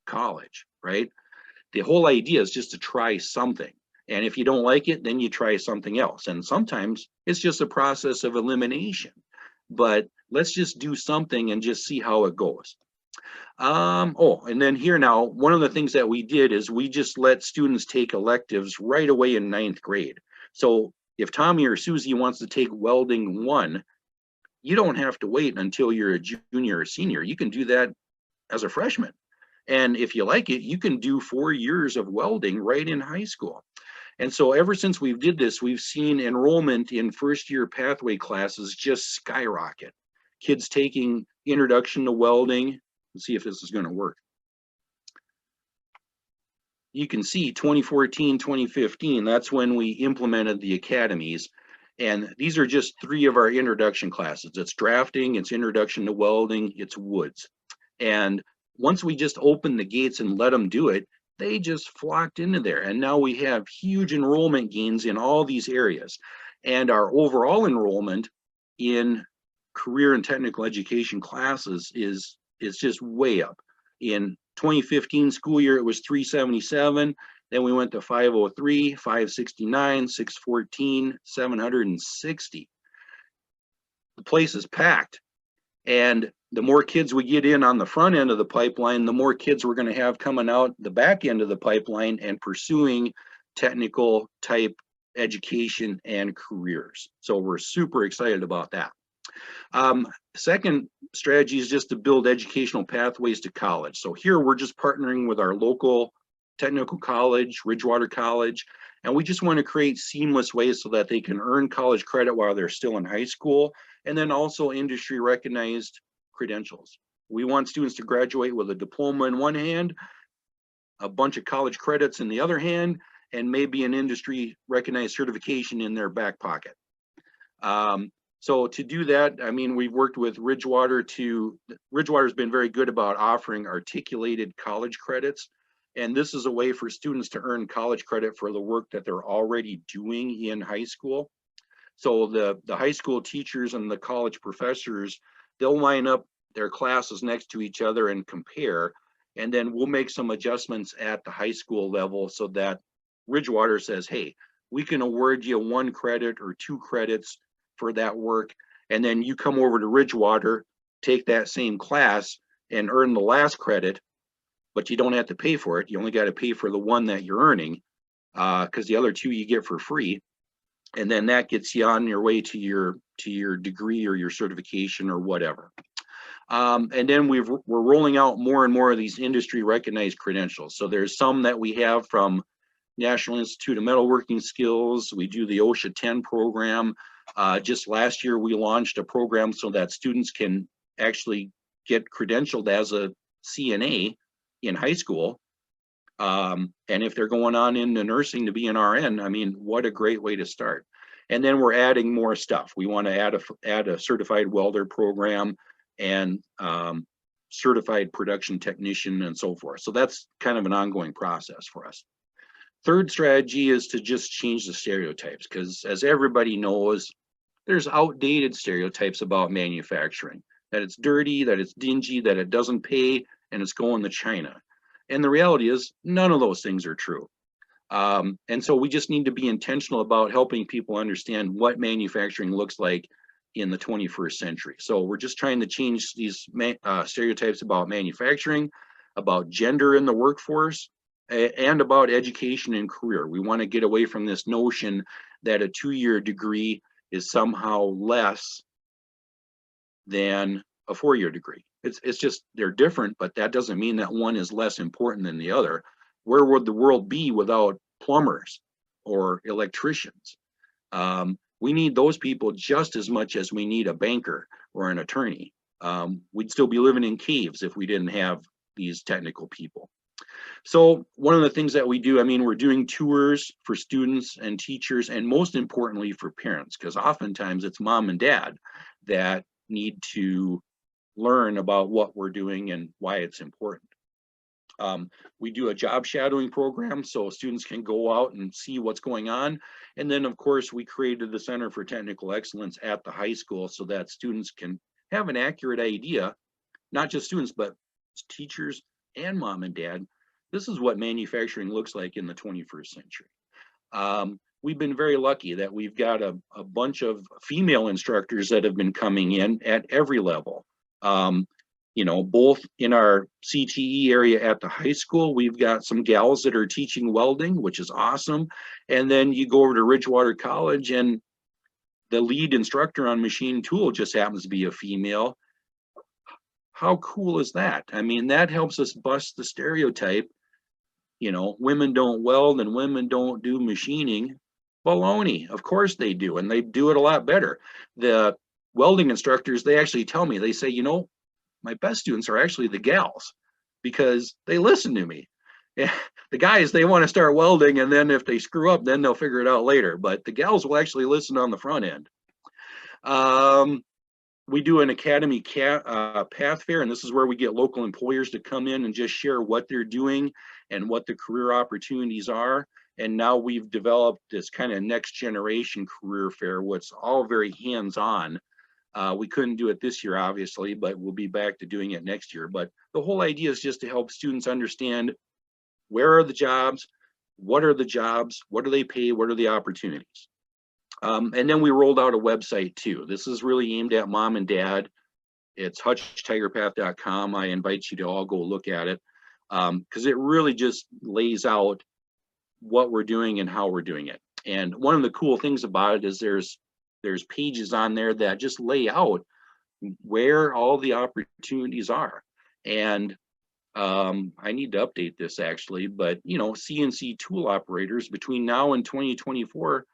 college, right? The whole idea is just to try something. And if you don't like it, then you try something else. And sometimes it's just a process of elimination. But let's just do something and just see how it goes. And then here now, one of the things that we did is we just let students take electives right away in 9th grade. So if Tommy or Susie wants to take welding 1, you don't have to wait until you're a junior or senior. You can do that as a freshman. And if you like it, you can do 4 years of welding right in high school. And so ever since we did this, we've seen enrollment in first-year pathway classes just skyrocket. Kids taking introduction to welding. Let's see if this is going to work. You can see 2014, 2015, that's when we implemented the academies. And these are just 3 of our introduction classes. It's drafting, it's introduction to welding, it's woods. And once we just opened the gates and let them do it, they just flocked into there. And now we have huge enrollment gains in all these areas. And our overall enrollment in career and technical education classes is just way up. In 2015 school year, it was 377. Then we went to 503, 569, 614, 760. The place is packed. And the more kids we get in on the front end of the pipeline, the more kids we're going to have coming out the back end of the pipeline and pursuing technical type education and careers. So we're super excited about that. Second strategy is just to build educational pathways to college. So here we're just partnering with our local technical college, Ridgewater College, and we just want to create seamless ways so that they can earn college credit while they're still in high school, and then also industry recognized credentials. We want students to graduate with a diploma in one hand, a bunch of college credits in the other hand, and maybe an industry recognized certification in their back pocket. So to do that, I mean, we've worked with Ridgewater Ridgewater's been very good about offering articulated college credits. And this is a way for students to earn college credit for the work that they're already doing in high school. So the high school teachers and the college professors, they'll line up their classes next to each other and compare. And then we'll make some adjustments at the high school level so that Ridgewater says, hey, we can award you 1 credit or 2 credits for that work. And then you come over to Ridgewater take that same class and earn the last credit, but you don't have to pay for it. You only got to pay for the one that you're earning, because the other two you get for free. And then that gets you on your way to your degree or your certification or whatever. And then we're rolling out more and more of these industry recognized credentials. So there's some that we have from National Institute of Metalworking Skills. We do the OSHA 10 program. Just last year, we launched a program so that students can actually get credentialed as a CNA in high school. And if they're going on into nursing to be an RN, I mean, what a great way to start. And then we're adding more stuff. We want to add a certified welder program and certified production technician and so forth. So that's kind of an ongoing process for us. Third strategy is to just change the stereotypes, because as everybody knows, there's outdated stereotypes about manufacturing, that it's dirty, that it's dingy, that it doesn't pay, and it's going to China. And the reality is none of those things are true. And so we just need to be intentional about helping people understand what manufacturing looks like in the 21st century. So we're just trying to change these stereotypes about manufacturing, about gender in the workforce, and about education and career. We want to get away from this notion that a 2-year degree is somehow less than a 4-year degree. It's just, they're different, but that doesn't mean that one is less important than the other. Where would the world be without plumbers or electricians? We need those people just as much as we need a banker or an attorney. We'd still be living in caves if we didn't have these technical people. So one of the things that we do, I mean, we're doing tours for students and teachers, and most importantly for parents, because oftentimes it's mom and dad that need to learn about what we're doing and why it's important. We do a job shadowing program so students can go out and see what's going on. And then of course we created the Center for Technical Excellence at the high school so that students can have an accurate idea, not just students, but teachers and mom and dad. This is what manufacturing looks like in the 21st century. We've been very lucky that we've got a bunch of female instructors that have been coming in at every level. You know, both in our CTE area at the high school, we've got some gals that are teaching welding, which is awesome. And then you go over to Ridgewater College and the lead instructor on machine tool just happens to be a female. How cool is that? I mean, that helps us bust the stereotype, you know, women don't weld and women don't do machining. Baloney, of course they do, and they do it a lot better. The welding instructors, they actually tell me, they say, you know, my best students are actually the gals because they listen to me. Yeah, the guys, they want to start welding, and then if they screw up, then they'll figure it out later. But the gals will actually listen on the front end. We do an Academy Path Fair, and this is where we get local employers to come in and just share what they're doing and what the career opportunities are. And now we've developed this kind of next generation career fair, what's all very hands-on. We couldn't do it this year, obviously, but we'll be back to doing it next year. But the whole idea is just to help students understand where are the jobs, what are the jobs, what do they pay, what are the opportunities. And then we rolled out a website too. This is really aimed at mom and dad. It's hutchtigerpath.com. I invite you to all go look at it because it really just lays out what we're doing and how we're doing it. And one of the cool things about it is there's pages on there that just lay out where all the opportunities are. And I need to update this actually, but you know, CNC tool operators between now and 2024,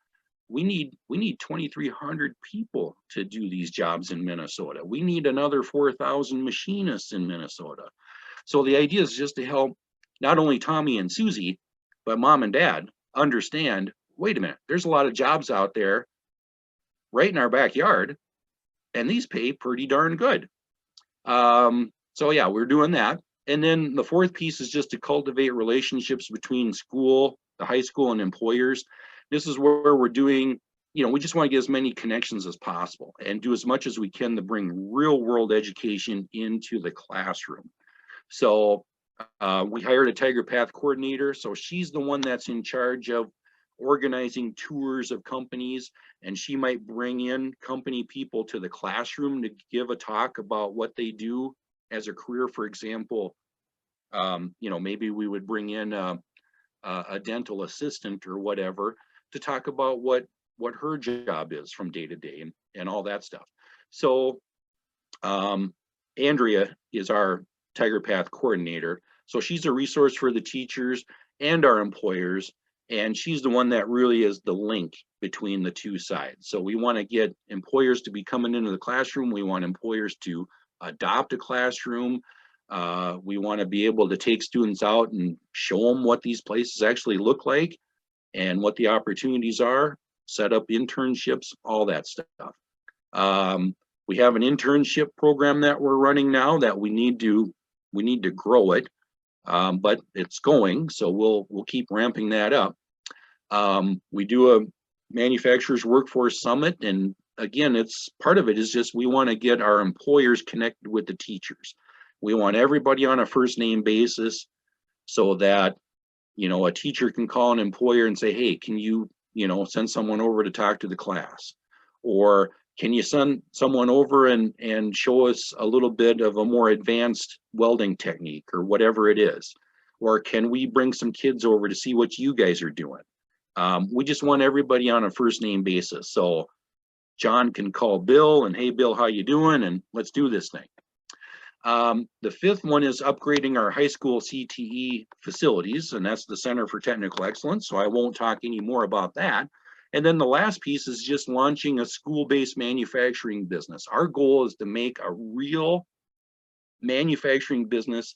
we need 2,300 people to do these jobs in Minnesota. We need another 4,000 machinists in Minnesota. So the idea is just to help not only Tommy and Susie, but mom and dad understand, wait a minute, there's a lot of jobs out there right in our backyard, and these pay pretty darn good. So yeah, we're doing that. And then the fourth piece is just to cultivate relationships between school, the high school, and employers. This is where we're doing, you know, we just want to get as many connections as possible and do as much as we can to bring real world education into the classroom. So we hired a Tiger Path coordinator. So she's the one that's in charge of organizing tours of companies, and she might bring in company people to the classroom to give a talk about what they do as a career. For example, maybe we would bring in a dental assistant or whatever to talk about what her job is from day to day and all that stuff. So Andrea is our Tiger Path coordinator. So she's a resource for the teachers and our employers, and she's the one that really is the link between the two sides. So we want to get employers to be coming into the classroom. We want employers to adopt a classroom. We want to be able to take students out and show them what these places actually look like and what the opportunities are, set up internships, all that stuff. We have an internship program that we're running now that we need to grow it, but it's going, so we'll keep ramping that up. We do a manufacturers workforce summit, and again, it's part of it is just we want to get our employers connected with the teachers. We want everybody on a first name basis so that, a teacher can call an employer and say, hey, can you, send someone over to talk to the class? Or can you send someone over and show us a little bit of a more advanced welding technique or whatever it is? Or can we bring some kids over to see what you guys are doing? We just want everybody on a first name basis. So John can call Bill and, hey, Bill, how you doing? And let's do this thing. The fifth one is upgrading our high school CTE facilities, and that's the Center for Technical Excellence. So I won't talk any more about that. And then the last piece is just launching a school-based manufacturing business. Our goal is to make a real manufacturing business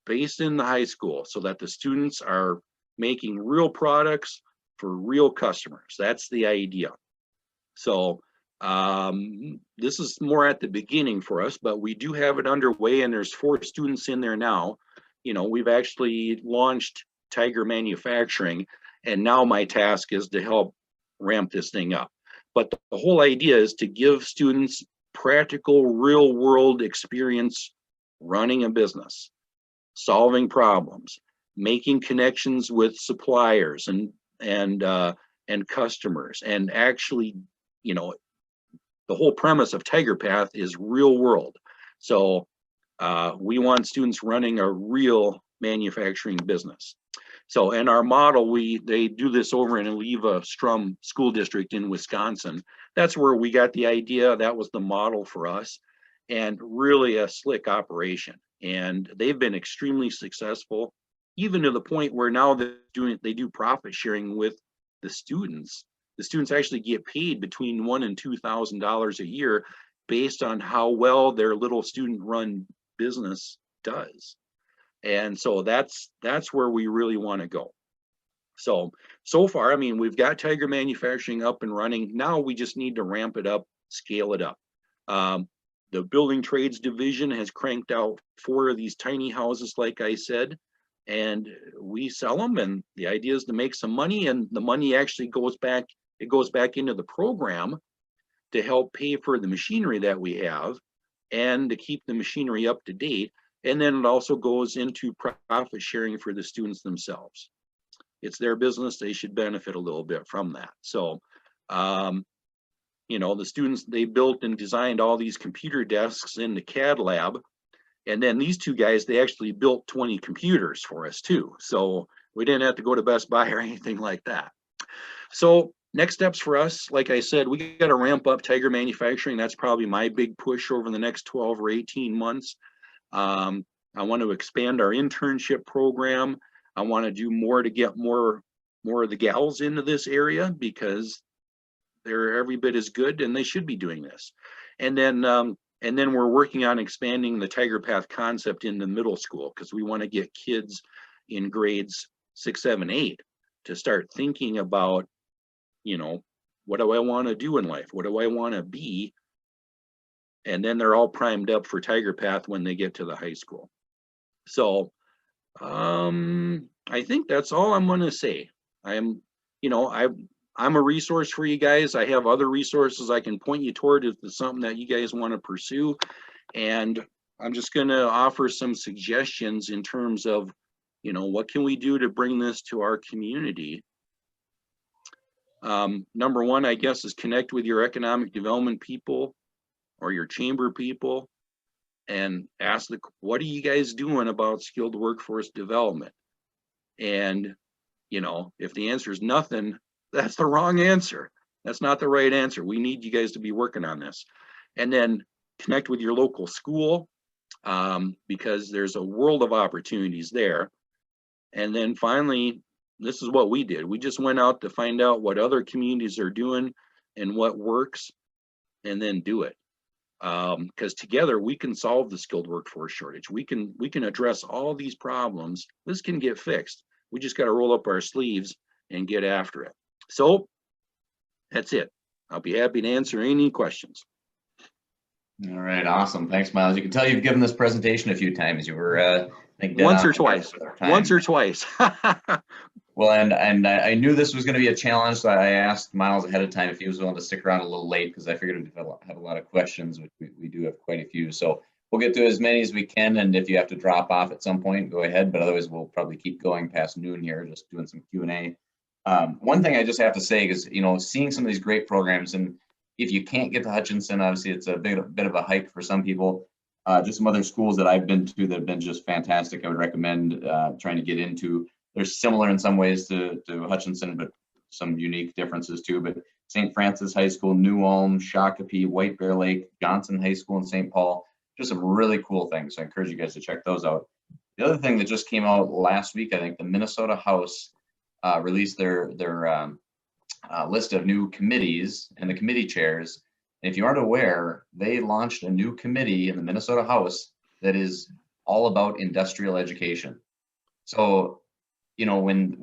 based in the high school so that the students are making real products for real customers. That's the idea. So this is more at the beginning for us, but we do have it underway, and there's 4 students in there now. We've actually launched Tiger Manufacturing, and now my task is to help ramp this thing up. But the whole idea is to give students practical, real world experience running a business, solving problems, making connections with suppliers and customers, and actually, the whole premise of Tiger Path is real world. So we want students running a real manufacturing business. So in our model, they do this over in Oliva Strum School District in Wisconsin. That's where we got the idea. That was the model for us, and really a slick operation. And they've been extremely successful, even to the point where now they do profit sharing with the students. The students actually get paid between $1,000 and $2,000 a year based on how well their little student-run business does. And so that's where we really want to go. So far, I mean, we've got Tiger Manufacturing up and running. Now we just need to ramp it up, scale it up. The Building Trades Division has cranked out 4 of these tiny houses, like I said, and we sell them, and the idea is to make some money, and the money actually goes back into the program to help pay for the machinery that we have and to keep the machinery up to date. And then it also goes into profit sharing for the students themselves. It's their business, they should benefit a little bit from that. So, the students, they built and designed all these computer desks in the CAD lab. And then these 2 guys, they actually built 20 computers for us too. So we didn't have to go to Best Buy or anything like that. So next steps for us, like I said, we got to ramp up Tiger Manufacturing. That's probably my big push over the next 12 or 18 months. I want to expand our internship program. I want to do more to get more of the gals into this area, because they're every bit as good and they should be doing this. And then we're working on expanding the Tiger Path concept in the middle school, because we want to get kids in grades 6, 7, 8 to start thinking about, what do I want to do in life? What do I want to be? And then they're all primed up for Tiger Path when they get to the high school. So I think that's all I'm going to say. I'm a resource for you guys. I have other resources I can point you toward if it's something that you guys want to pursue. And I'm just going to offer some suggestions in terms of, what can we do to bring this to our community? Number one, I guess, is connect with your economic development people or your chamber people and ask what are you guys doing about skilled workforce development? And, if the answer is nothing, that's the wrong answer. That's not the right answer. We need you guys to be working on this. And then connect with your local school, because there's a world of opportunities there. And then finally, this is what we did. We just went out to find out what other communities are doing and what works, and then do it. Because together we can solve the skilled workforce shortage. We can address all these problems. This can get fixed. We just got to roll up our sleeves and get after it. So that's it. I'll be happy to answer any questions. All right, awesome. Thanks, Miles. You can tell you've given this presentation a few times. You were, I think, once or twice. Once or twice. Well, and I knew this was going to be a challenge, so I asked Miles ahead of time if he was willing to stick around a little late, because I figured we'd have a lot of questions, which we do have quite a few. So we'll get to as many as we can, and if you have to drop off at some point, go ahead. But otherwise, we'll probably keep going past noon here, just doing some Q&A. One thing I just have to say is, seeing some of these great programs, and if you can't get to Hutchinson, obviously it's a bit of a hike for some people. Just some other schools that I've been to that have been just fantastic. I would recommend trying to get into. They're similar in some ways to Hutchinson, but some unique differences too. But St. Francis High School, New Ulm, Shakopee, White Bear Lake, Johnson High School in St. Paul, just some really cool things. So I encourage you guys to check those out. The other thing that just came out last week, I think the Minnesota House released their list of new committees and the committee chairs. And if you aren't aware, they launched a new committee in the Minnesota House that is all about industrial education. So, when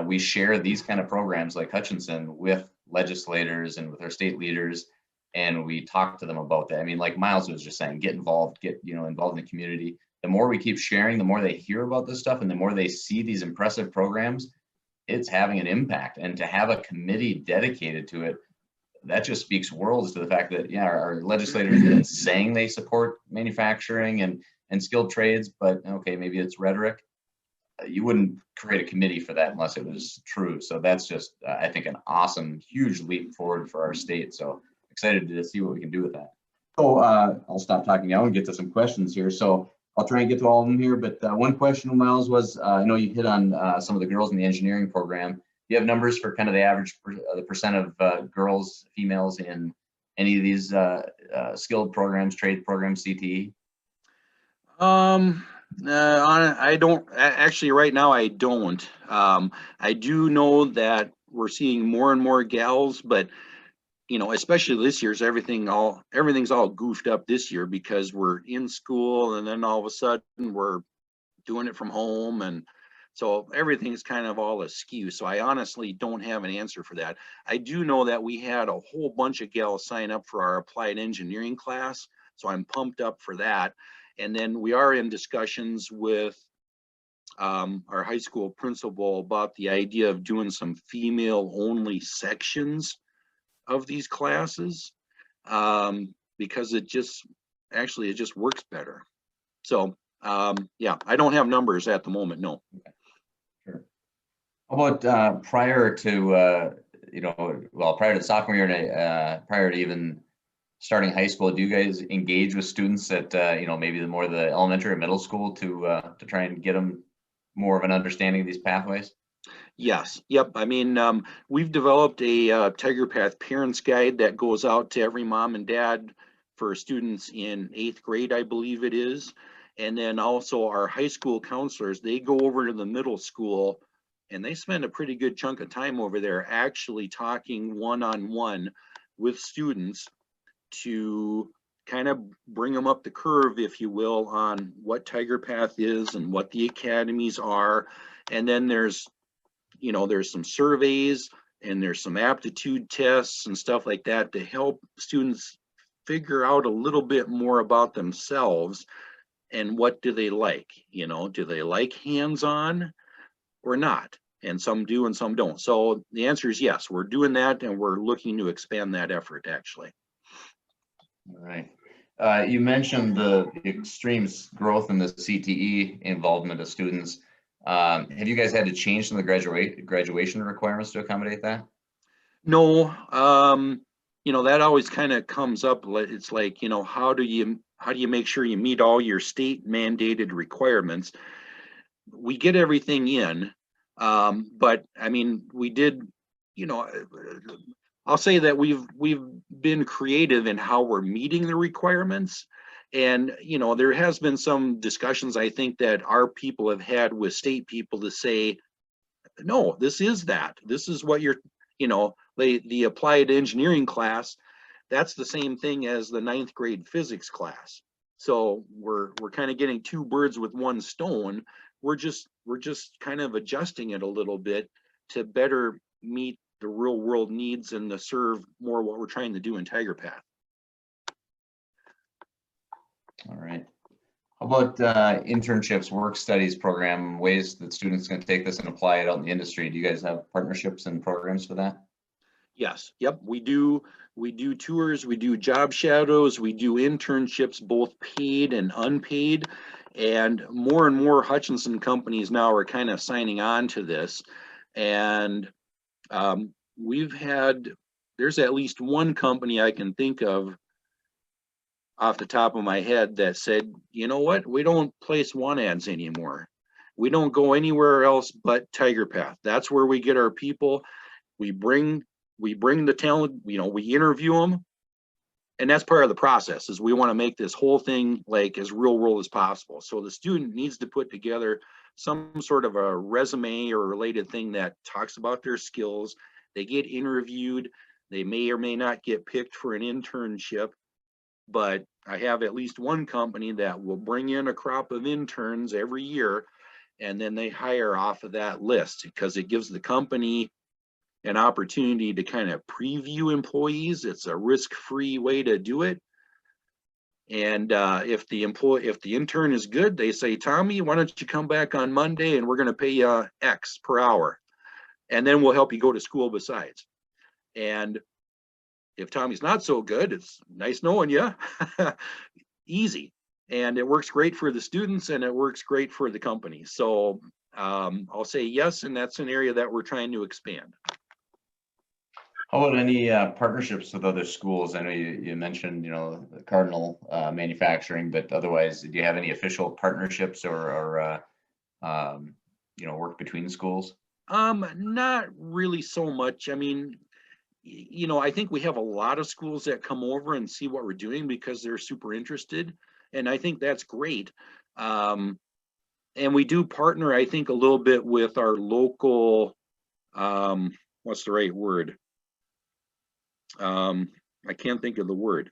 we share these kind of programs like Hutchinson with legislators and with our state leaders, and we talk to them about that. I mean, like Miles was just saying, get involved, get involved in the community. The more we keep sharing, the more they hear about this stuff, and the more they see these impressive programs, it's having an impact. And to have a committee dedicated to it, that just speaks worlds to the fact that, yeah, our legislators are saying they support manufacturing and skilled trades, but okay, maybe it's rhetoric. You wouldn't create a committee for that unless it was true. So that's just, I think, an awesome, huge leap forward for our state. So excited to see what we can do with that. So I'll stop talking now and get to some questions here. So I'll try and get to all of them here. But one question, Miles, was I know you hit on some of the girls in the engineering program. Do you have numbers for kind of the average, the percent of girls, females in any of these skilled programs, trade programs, CTE? I don't actually right now. I don't. I do know that we're seeing more and more gals, but especially this year's everything's all goofed up this year because we're in school and then all of a sudden we're doing it from home, and so everything's kind of all askew. So I honestly don't have an answer for that. I do know that we had a whole bunch of gals sign up for our applied engineering class, so I'm pumped up for that. And then we are in discussions with our high school principal about the idea of doing some female only sections of these classes, because it just works better. So yeah, I don't have numbers at the moment, no. Okay. Sure. How about prior to prior to sophomore year and prior to even starting high school, do you guys engage with students at maybe the elementary or middle school to try and get them more of an understanding of these pathways? Yes. Yep. I mean, we've developed a Tiger Path Parents Guide that goes out to every mom and dad for students in 8th grade, I believe it is. And then also our high school counselors, they go over to the middle school and they spend a pretty good chunk of time over there actually talking one-on-one with students to kind of bring them up the curve, if you will, on what Tiger Path is and what the academies are. And then there's some surveys and there's some aptitude tests and stuff like that to help students figure out a little bit more about themselves and what do they like. Do they like hands-on or not? And some do and some don't. So the answer is yes, we're doing that and we're looking to expand that effort actually. All right. You mentioned the extreme growth in the CTE involvement of students. Have you guys had to change some of the graduation requirements to accommodate that? No, you know, that always kind of comes up. It's like, you know, how do you make sure you meet all your state mandated requirements? We get everything in, but I mean, we did, you know, I'll say that we've been creative in how we're meeting the requirements. And, you know, there has been some discussions, I think, that our people have had with state people to say, no, this is what you're, you know, the applied engineering class, that's the same thing as the 9th grade physics class. So we're kind of getting two birds with one stone. We're just kind of adjusting it a little bit to better meet the real world needs and to serve more what we're trying to do in Tiger Path. All right. How about internships, work studies program, ways that students can take this and apply it out in the industry? Do you guys have partnerships and programs for that? Yes, yep, we do tours, we do job shadows, we do internships, both paid and unpaid. And more Hutchinson companies now are kind of signing on to this. And there's at least one company I can think of off the top of my head that said, you know what, we don't place want ads anymore. We don't go anywhere else but Tiger Path. That's where we get our people. We bring the talent, you know, we interview them. And that's part of the process, is we want to make this whole thing like as real world as possible. So the student needs to put together some sort of a resume or related thing that talks about their skills. They get interviewed. They may or may not get picked for an internship, but I have at least one company that will bring in a crop of interns every year, and then they hire off of that list because it gives the company an opportunity to kind of preview employees. It's a risk-free way to do it. And if the intern is good, they say, Tommy, why don't you come back on Monday and we're going to pay you X per hour, and then we'll help you go to school besides. And if Tommy's not so good, it's nice knowing you. Easy. And it works great for the students and it works great for the company. So I'll say yes, and that's an area that we're trying to expand. How about any partnerships with other schools? I know you mentioned, you know, the Cardinal manufacturing, but otherwise, do you have any official partnerships or you know, work between schools? Not really so much. I mean, you know, I think we have a lot of schools that come over and see what we're doing because they're super interested, and I think that's great. And we do partner, I think, a little bit with our local, what's the right word? I can't think of the word.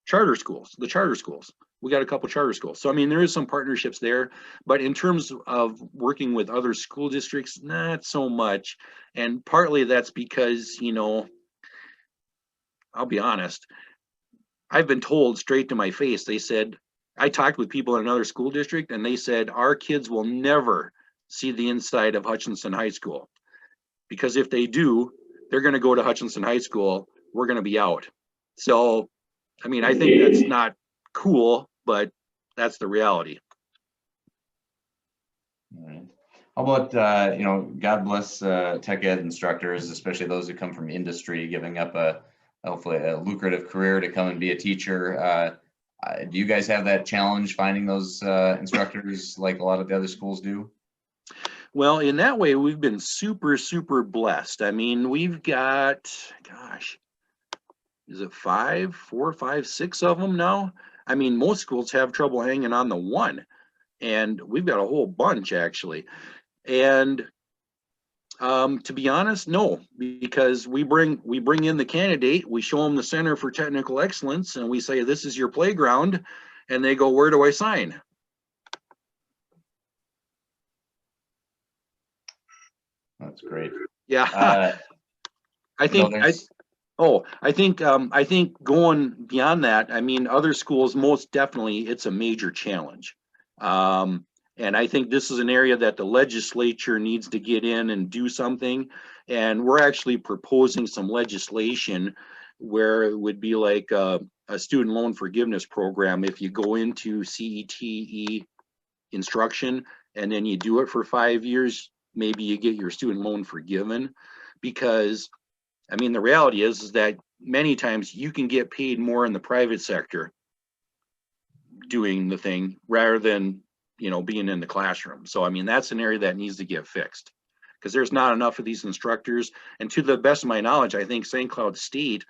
Charter schools, the charter schools. We got a couple charter schools. So, I mean, there is some partnerships there, but in terms of working with other school districts, not so much. And partly that's because, you know, I'll be honest, I've been told straight to my face, they said, I talked with people in another school district and they said, our kids will never see the inside of Hutchinson High School, because if they do, they're going to go to Hutchinson High School. We're going to be out. So, I mean, I think that's not cool, but that's the reality. All right. How about, you know, God bless tech ed instructors, especially those who come from industry, giving up hopefully a lucrative career to come and be a teacher. Do you guys have that challenge finding those instructors like a lot of the other schools do? Well, in that way, we've been super, super blessed. I mean, we've got, gosh, is it 4, 5, 6 of them now? I mean, most schools have trouble hanging on the one, and we've got a whole bunch actually. And to be honest, no, because we bring in the candidate, we show them the Center for Technical Excellence, and we say, this is your playground, and they go, where do I sign? That's great. Yeah. I think going beyond that, I mean, other schools, most definitely, it's a major challenge. And I think this is an area that the legislature needs to get in and do something. And we're actually proposing some legislation where it would be like a student loan forgiveness program. If you go into CETE instruction and then you do it for 5 years, maybe you get your student loan forgiven, because I mean, the reality is that many times you can get paid more in the private sector doing the thing rather than, you know, being in the classroom. So, I mean, that's an area that needs to get fixed because there's not enough of these instructors. And to the best of my knowledge, I think St. Cloud State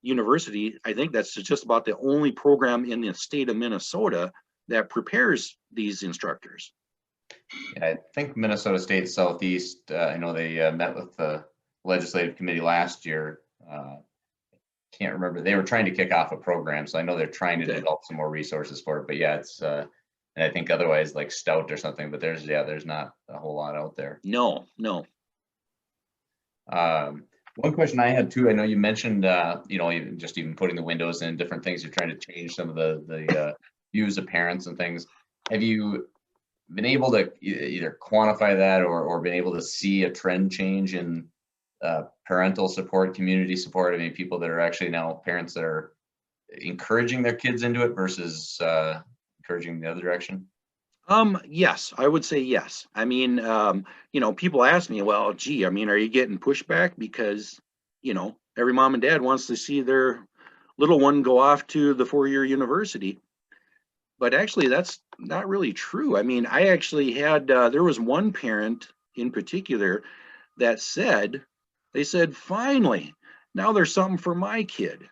University, I think that's just about the only program in the state of Minnesota that prepares these instructors. Yeah, I think Minnesota State Southeast, I know they met with the legislative committee last year. Can't remember. They were trying to kick off a program, so I know they're trying to develop some more resources for it. But yeah, it's and I think otherwise like Stout or something. But there's not a whole lot out there. No. One question I had too. I know you mentioned you know, even putting the windows in, different things. You're trying to change some of the views of parents and things. Have you been able to either quantify that or been able to see a trend change in parental support, community support? I mean, people that are actually now parents that are encouraging their kids into it versus encouraging the other direction? Yes, I would say yes. I mean, you know, people ask me, well, gee, I mean, are you getting pushback? Because, you know, every mom and dad wants to see their little one go off to the four-year university. But actually, that's not really true. I mean, I actually had, there was one parent in particular that said, they said, finally, now there's something for my kid,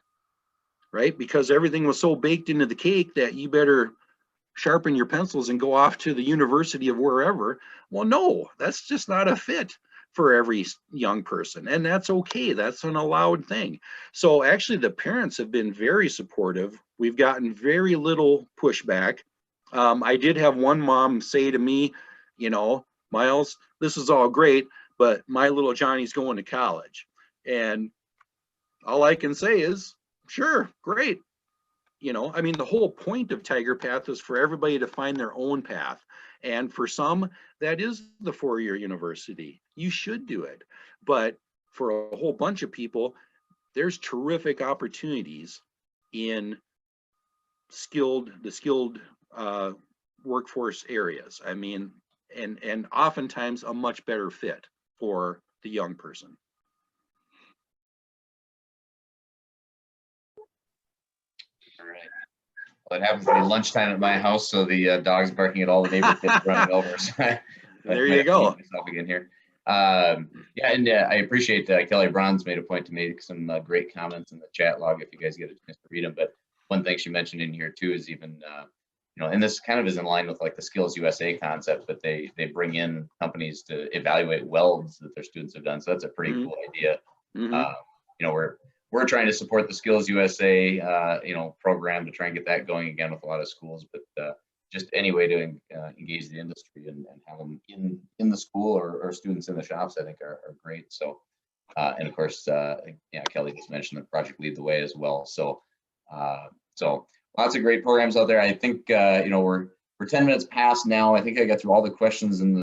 right? Because everything was so baked into the cake that you better sharpen your pencils and go off to the university of wherever. Well, no, that's just not a fit for every young person. And that's okay. That's an allowed thing. So actually the parents have been very supportive. We've gotten very little pushback. I did have one mom say to me, you know, Miles, this is all great, but my little Johnny's going to college. And all I can say is, sure, great. You know, I mean, the whole point of Tiger Path is for everybody to find their own path. And for some, that is the four-year university. You should do it. But for a whole bunch of people, there's terrific opportunities in the skilled workforce areas. I mean, and oftentimes a much better fit for the young person. All right. Well, it happens to be lunchtime at my house, so the dog's barking at all the neighbor kids running over. So there you go. Myself again here. Yeah, and I appreciate Kelly Bronze made a point to make some great comments in the chat log if you guys get a chance to read them. But one thing she mentioned in here too is even you know, and this kind of is in line with like the Skills USA concept, but they bring in companies to evaluate welds that their students have done. So that's a pretty cool idea. You know, we're trying to support the Skills USA you know, program to try and get that going again with a lot of schools, but just any way to engage the industry and have them in the school or students in the shops, I think are great. So and of course yeah, Kelly just mentioned the Project Lead the Way as well. So so lots of great programs out there. I think you know, we're 10 minutes past now. I think I got through all the questions in the